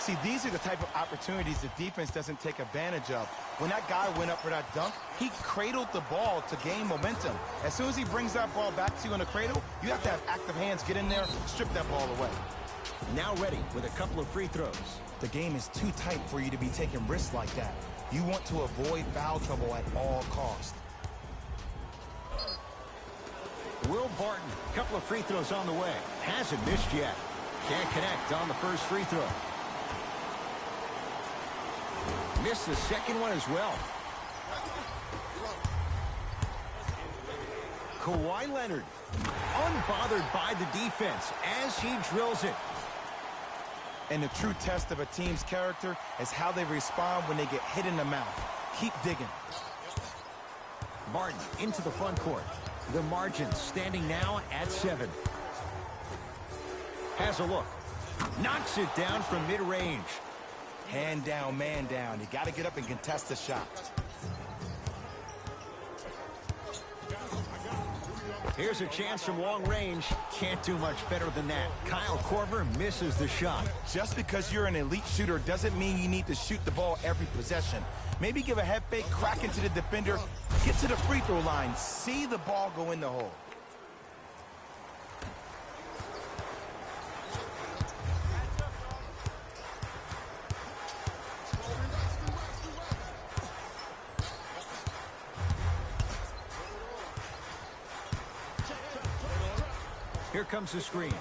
See, these are the type of opportunities the defense doesn't take advantage of. When that guy went up for that dunk, he cradled the ball to gain momentum. As soon as he brings that ball back to you in the cradle, you have to have active hands, get in there, strip that ball away. Now ready with a couple of free throws. The game is too tight for you to be taking risks like that. You want to avoid foul trouble at all costs. Will Barton, a couple of free throws on the way. Hasn't missed yet. Can't connect on the first free throw. Missed the second one as well. Kawhi Leonard, unbothered by the defense as he drills it. And the true test of a team's character is how they respond when they get hit in the mouth. Keep digging. Barton into the front court. The margin standing now at 7. Has a look. Knocks it down from mid-range. Hand down, man down. You got to get up and contest the shot. Here's a chance from long range. Can't do much better than that. Kyle Korver misses the shot. Just because you're an elite shooter doesn't mean you need to shoot the ball every possession. Maybe give a head fake, crack into the defender, get to the free throw line, see the ball go in the hole. Here comes the screen.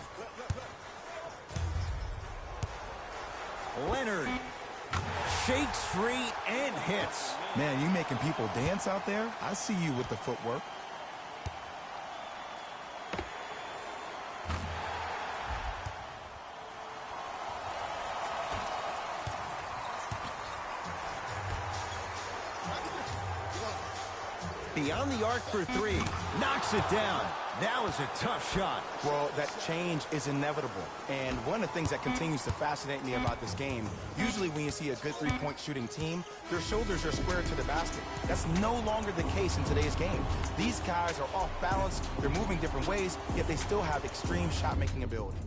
Leonard shakes free and hits. Man, you making people dance out there? I see you with the footwork. Beyond the arc for 3. Knocks it down. That was a tough shot. Well, that change is inevitable. And one of the things that continues to fascinate me about this game, usually when you see a good three-point shooting team, their shoulders are square to the basket. That's no longer the case in today's game. These guys are off balance, they're moving different ways, yet they still have extreme shot-making ability.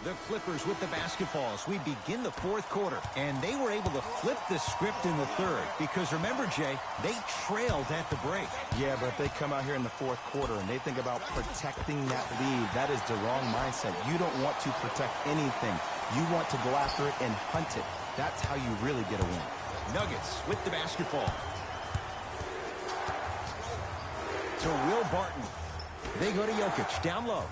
The Clippers with the basketballs. We begin the fourth quarter, and they were able to flip the script in the third because remember, Jay, they trailed at the break. Yeah, but if they come out here in the fourth quarter and they think about protecting that lead, that is the wrong mindset. You don't want to protect anything. You want to go after it and hunt it. That's how you really get a win. Nuggets with the basketball. To Will Barton. They go to Jokic, down low.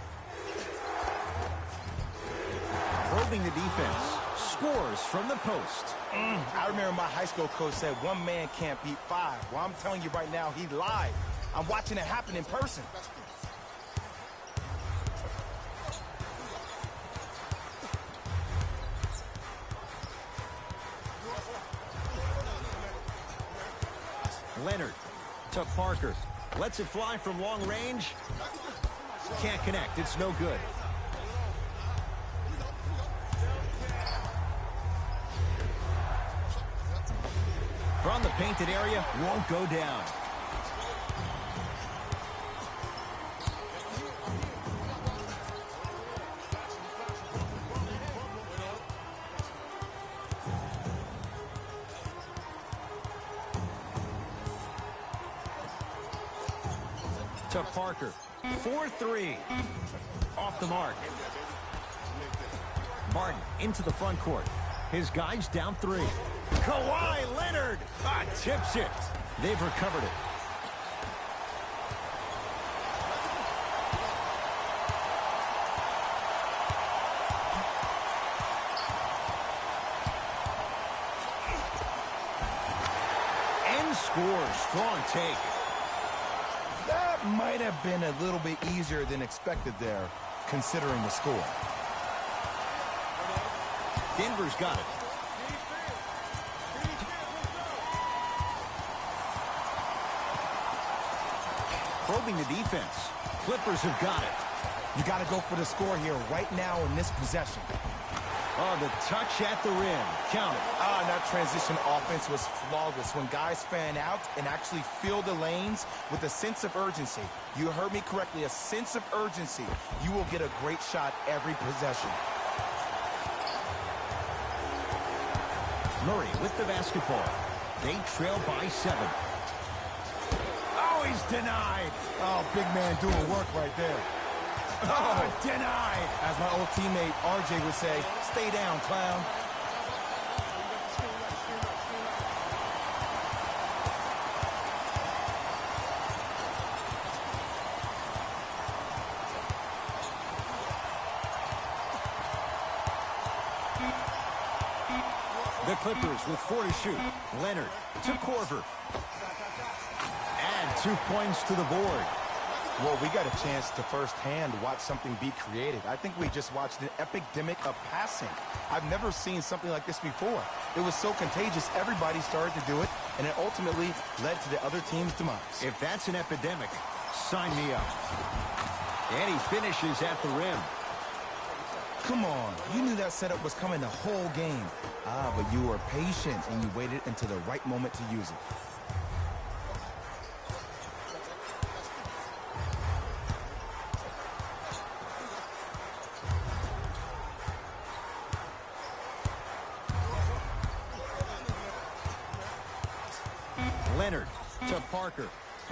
Probing the defense. Scores from the post. I remember my high school coach said one man can't beat 5. Well, I'm telling you right now, he lied. I'm watching it happen in person. Leonard to Parker. Lets it fly from long range. Can't connect. It's no good. From the painted area, won't go down. To Parker. 4-3. Off the mark. Martin into the front court. His guys down 3. Kawhi Leonard tips it. They've recovered it. And scores. Strong take. That might have been a little bit easier than expected there, considering the score. Denver's got it. Probing the defense. Clippers have got it. You got to go for the score here right now in this possession. Oh, the touch at the rim. Count it. That transition offense was flawless when guys fan out and actually fill the lanes with a sense of urgency. You heard me correctly, a sense of urgency. You will get a great shot every possession. Murray with the basketball. They trail by 7. Oh, he's denied. Oh, big man doing work right there. Oh, denied. As my old teammate RJ would say, stay down, clown. The Clippers with 4 to shoot. Leonard to Korver. Add 2 points to the board. Well, we got a chance to firsthand watch something be created. I think we just watched an epidemic of passing. I've never seen something like this before. It was so contagious, everybody started to do it, and it ultimately led to the other team's demise. If that's an epidemic, sign me up. And he finishes at the rim. Come on, you knew that setup was coming the whole game. But you were patient, and you waited until the right moment to use it. Leonard to Parker.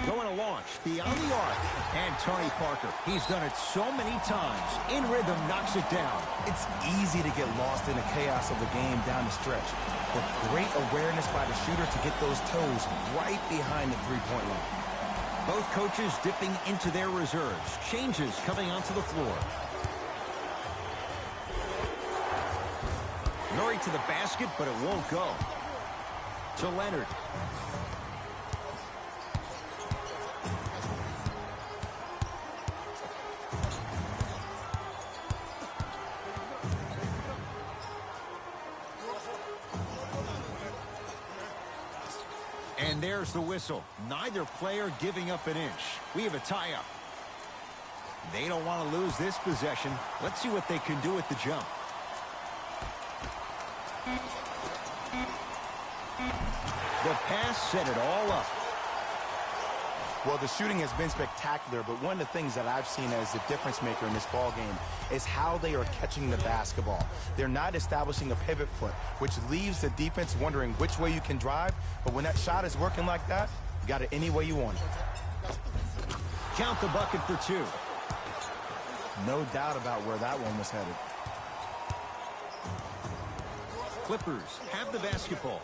Going to launch beyond the arc. And Tony Parker, he's done it so many times. In rhythm, knocks it down. It's easy to get lost in the chaos of the game down the stretch. But great awareness by the shooter to get those toes right behind the three-point line. Both coaches dipping into their reserves. Changes coming onto the floor. Murray to the basket, but it won't go. To Leonard. And there's the whistle. Neither player giving up an inch. We have a tie-up. They don't want to lose this possession. Let's see what they can do at the jump. The pass set it all up. Well, the shooting has been spectacular, but one of the things that I've seen as the difference maker in this ball game is how they are catching the basketball. They're not establishing a pivot foot, which leaves the defense wondering which way you can drive. But when that shot is working like that, you got it any way you want it. Count the bucket for 2. No doubt about where that one was headed. Clippers have the basketball.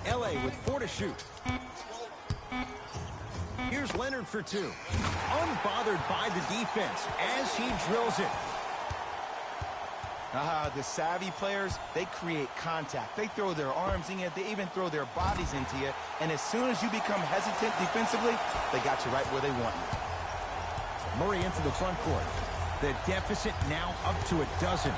LA with 4 to shoot. Here's Leonard for 2. Unbothered by the defense as he drills it. The savvy players, they create contact. They throw their arms in you. They even throw their bodies into you. And as soon as you become hesitant defensively, they got you right where they want you. Murray into the front court. The deficit now up to a dozen.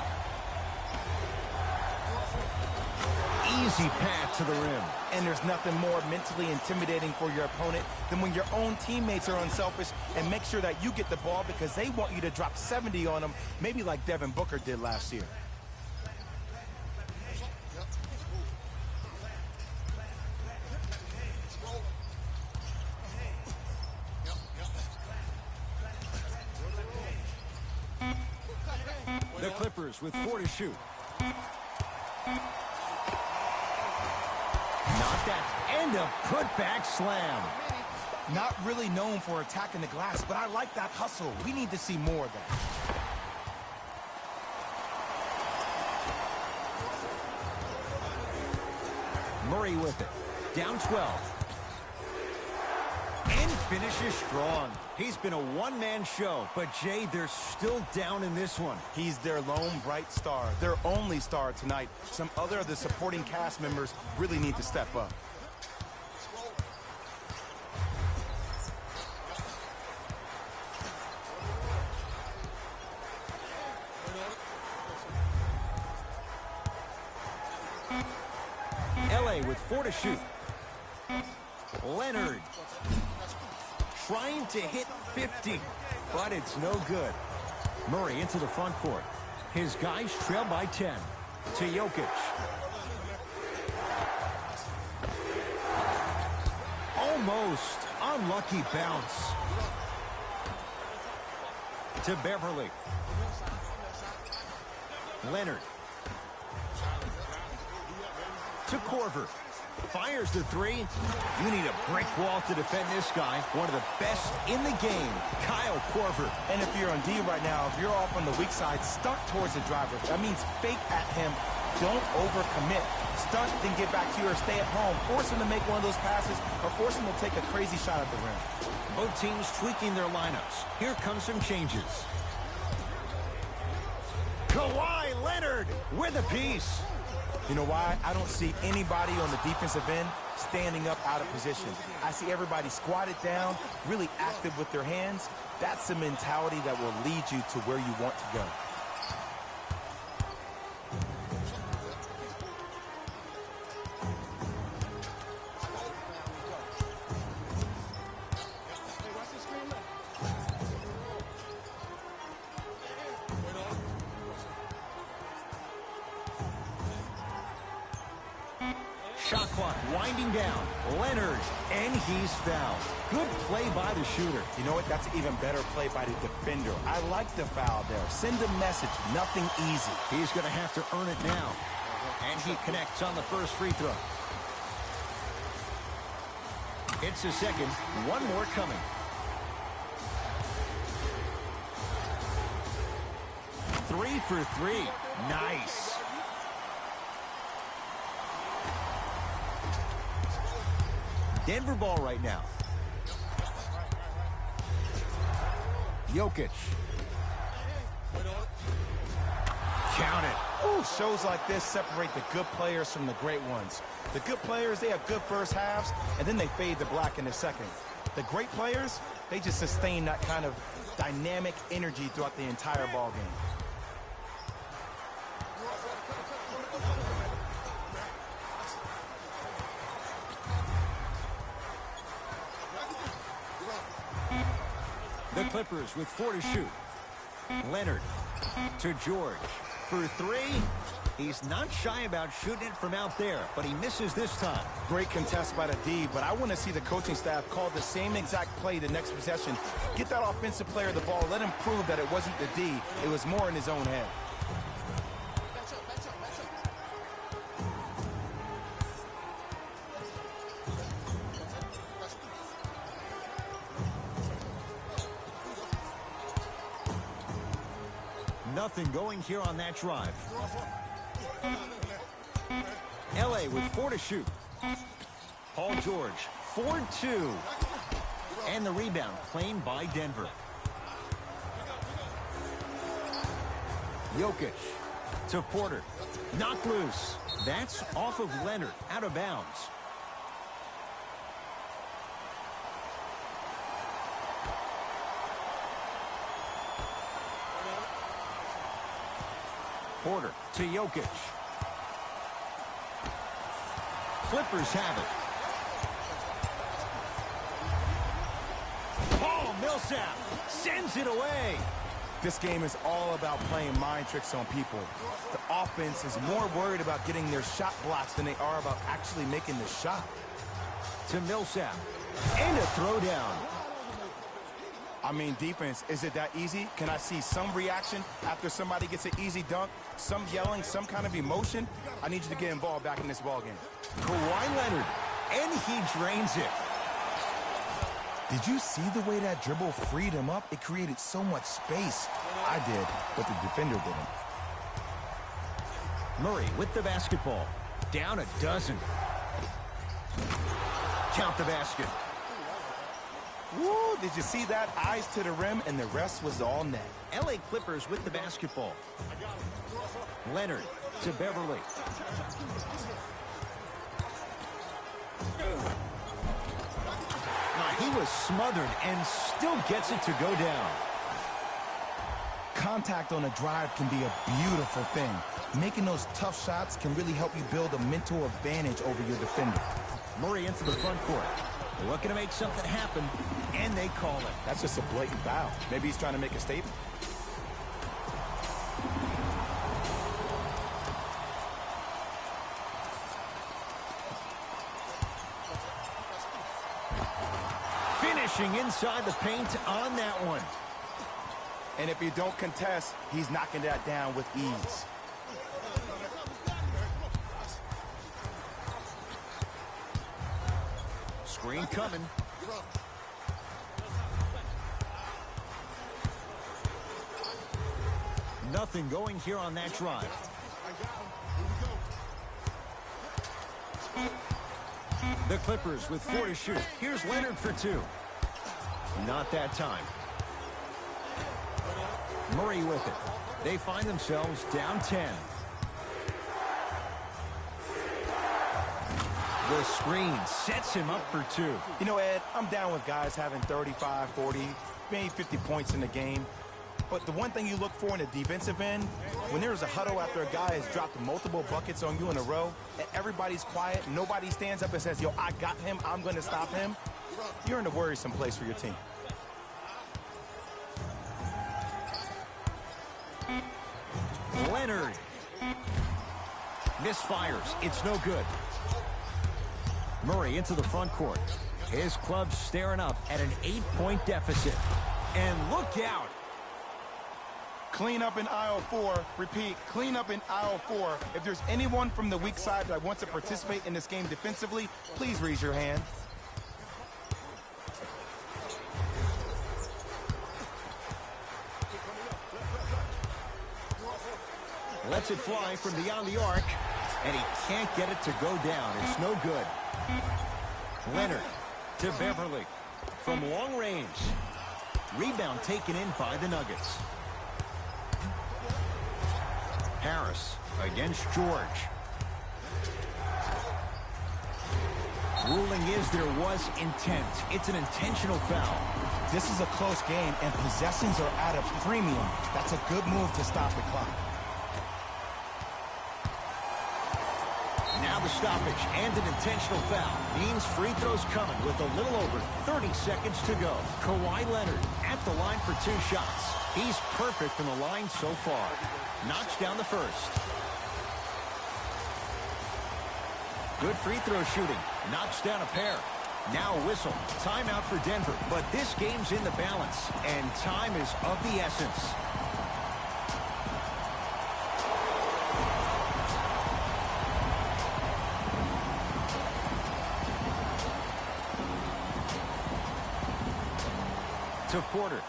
Easy path to the rim. And there's nothing more mentally intimidating for your opponent than when your own teammates are unselfish and make sure that you get the ball because they want you to drop 70 on them, maybe like Devin Booker did last year. The Clippers with 4 to shoot. Not that. And a putback slam. Not really known for attacking the glass, but I like that hustle. We need to see more of that. Murray with it. Down 12. And finishes strong. He's been a one-man show, but Jay, they're still down in this one. He's their lone bright star, their only star tonight. Some other of the supporting cast members really need to step up. LA with 4 to shoot. Leonard trying to hit 50, but it's no good. Murray into the front court. His guys trail by 10. To Jokic. Almost unlucky bounce. To Beverly. Leonard. To Korver. Fires the 3. You need a brick wall to defend this guy. One of the best in the game, Kyle Korver. And if you're on D right now, if you're off on the weak side, stunt towards the driver. That means fake at him. Don't overcommit. Stunt, then get back to you or stay at home. Force him to make one of those passes or force him to take a crazy shot at the rim. Both teams tweaking their lineups. Here come some changes. Kawhi Leonard with a piece. You know why? I don't see anybody on the defensive end standing up out of position. I see everybody squatted down, really active with their hands. That's the mentality that will lead you to where you want to go. Shot clock winding down. Leonard, and he's fouled. Good play by the shooter. You know what? That's an even better play by the defender. I like the foul there. Send a message. Nothing easy. He's going to have to earn it now. And he connects on the first free throw. It's a second. One more coming. Three for 3. Nice. Denver ball right now. Jokic. Count it. Ooh, shows like this separate the good players from the great ones. The good players, they have good first halves, and then they fade to black in the second. The great players, they just sustain that kind of dynamic energy throughout the entire ball game. The Clippers with 4 to shoot. Leonard to George for 3. He's not shy about shooting it from out there, but he misses this time. Great contest by the D, but I want to see the coaching staff call the same exact play the next possession. Get that offensive player the ball. Let him prove that it wasn't the D. It was more in his own head. Nothing going here on that drive. LA with 4 to shoot. Paul George, 4-2. And the rebound claimed by Denver. Jokic to Porter. Knocked loose. That's off of Leonard, out of bounds. Porter to Jokic. Clippers have it. Paul Millsap sends it away. This game is all about playing mind tricks on people. The offense is more worried about getting their shot blocks than they are about actually making the shot. To Millsap. And a throwdown. I mean, defense, is it that easy? Can I see some reaction after somebody gets an easy dunk? Some yelling, some kind of emotion? I need you to get involved back in this ballgame. Kawhi Leonard. And he drains it. Did you see the way that dribble freed him up? It created so much space. I did, but the defender didn't. Murray with the basketball. Down a dozen. Count the basket. Woo, did you see that? Eyes to the rim, and the rest was all net. LA Clippers with the basketball. Leonard to Beverly. He was smothered and still gets it to go down. Contact on a drive can be a beautiful thing. Making those tough shots can really help you build a mental advantage over your defender. Murray into the front court. Looking to make something happen, and they call it. That's just a blatant foul. Maybe he's trying to make a statement. Finishing inside the paint on that one. And if you don't contest, he's knocking that down with ease. Screen coming. Nothing going here on that drive. The Clippers with 4 to shoot. Here's Leonard for 2. Not that time. Murray with it. They find themselves down 10. The screen sets him up for 2. You know, Ed, I'm down with guys having 35, 40, maybe 50 points in the game. But the one thing you look for in a defensive end, when there's a huddle after a guy has dropped multiple buckets on you in a row, and everybody's quiet, nobody stands up and says, yo, I got him, I'm going to stop him, you're in a worrisome place for your team. Leonard. Misfires. It's no good. Murray into the front court. His club's staring up at an 8-point deficit. And look out. Clean up in aisle 4. Repeat, clean up in aisle 4. If there's anyone from the weak side that wants to participate in this game defensively, please raise your hand. Lets it fly from beyond the arc. And he can't get it to go down. It's no good. Leonard to Beverly from long range. Rebound taken in by the Nuggets. Harris against George. Ruling is there was intent. It's an intentional foul. This is a close game, and possessions are at a premium. That's a good move to stop the clock. Now the stoppage and an intentional foul means free throws coming with a little over 30 seconds to go. Kawhi Leonard at the line for 2 shots. He's perfect from the line so far. Knocks down the first. Good free throw shooting. Knocks down a pair. Now a whistle. Timeout for Denver. But this game's in the balance, and time is of the essence. To Porter.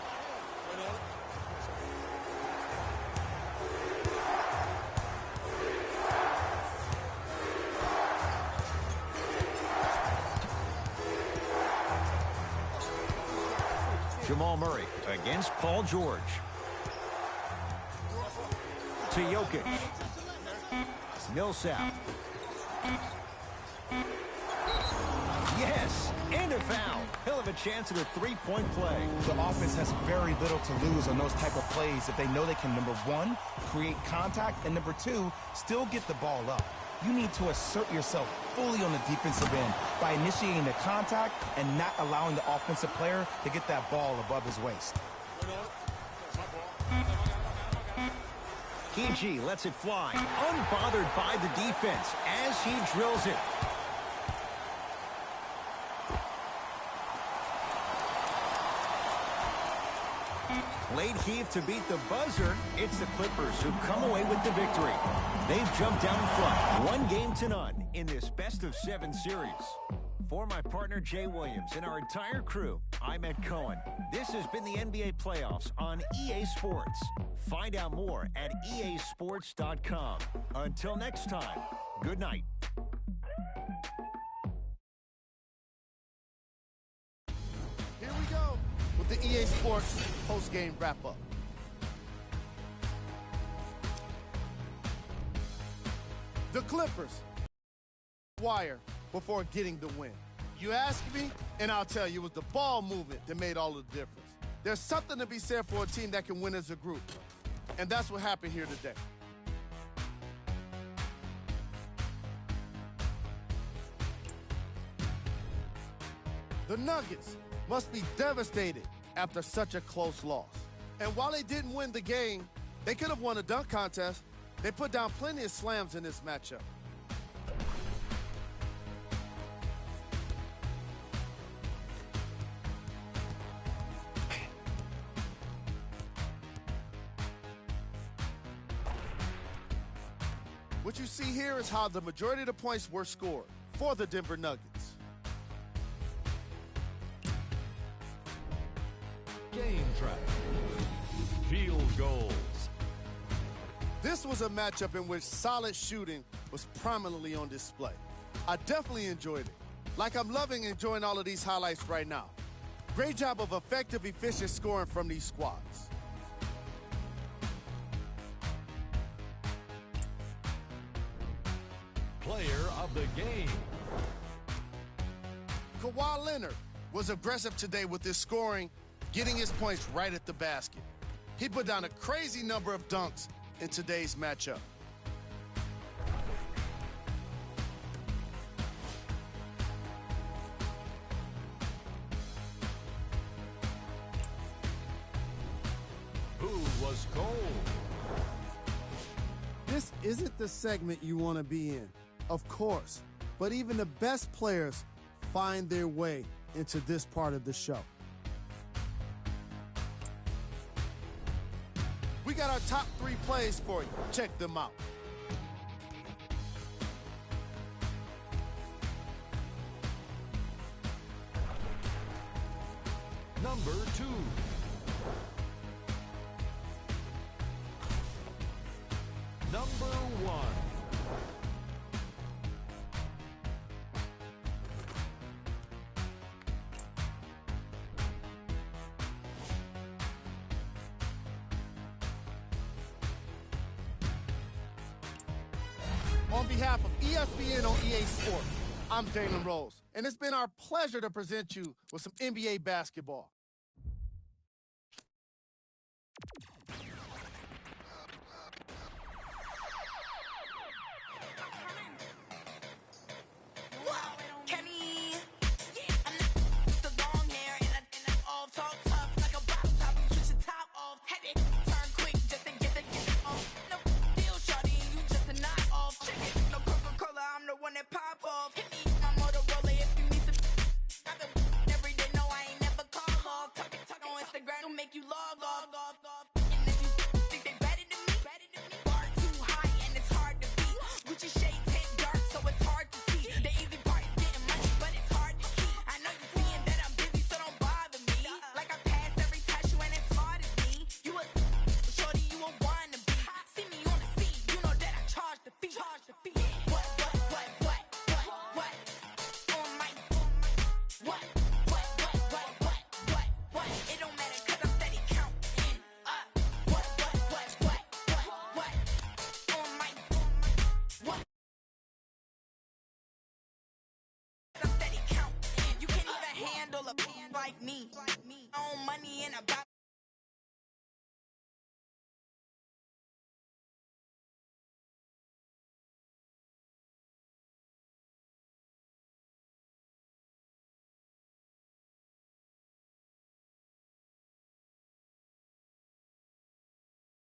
Jamal Murray against Paul George. To Jokic. Millsap. Yes, and a foul. Hell of a chance at a 3-point play. The offense has very little to lose on those type of plays if they know they can, number 1, create contact, and number 2, still get the ball up. You need to assert yourself fully on the defensive end by initiating the contact and not allowing the offensive player to get that ball above his waist. KG lets it fly, unbothered by the defense as he drills it. Late heave to beat the buzzer. It's the Clippers who come away with the victory. They've jumped down in front, 1-0 in this best-of-7 series. For my partner Jay Williams and our entire crew, I'm Ed Cohen. This has been the NBA playoffs on EA Sports. Find out more at easports.com. Until next time, good night. Here we go with the EA Sports post-game wrap-up. The Clippers wire before getting the win. You ask me, and I'll tell you, it was the ball movement that made all the difference. There's something to be said for a team that can win as a group, and that's what happened here today. The Nuggets must be devastated after such a close loss. And while they didn't win the game, they could have won a dunk contest. They put down plenty of slams in this matchup. What you see here is how the majority of the points were scored for the Denver Nuggets. Game track. Field goals. This was a matchup in which solid shooting was prominently on display. I definitely enjoyed it. Like I'm loving enjoying all of these highlights right now. Great job of effective, efficient scoring from these squads. Player of the game. Kawhi Leonard was aggressive today with his scoring, getting his points right at the basket. He put down a crazy number of dunks in today's matchup. Who was cold? This isn't the segment you want to be in, of course, but even the best players find their way into this part of the show. We got our top 3 plays for you. Check them out. Number 2. Number 1. On behalf of ESPN on EA Sports, I'm Jalen Rose, and it's been our pleasure to present you with some NBA basketball. Like me, own money in a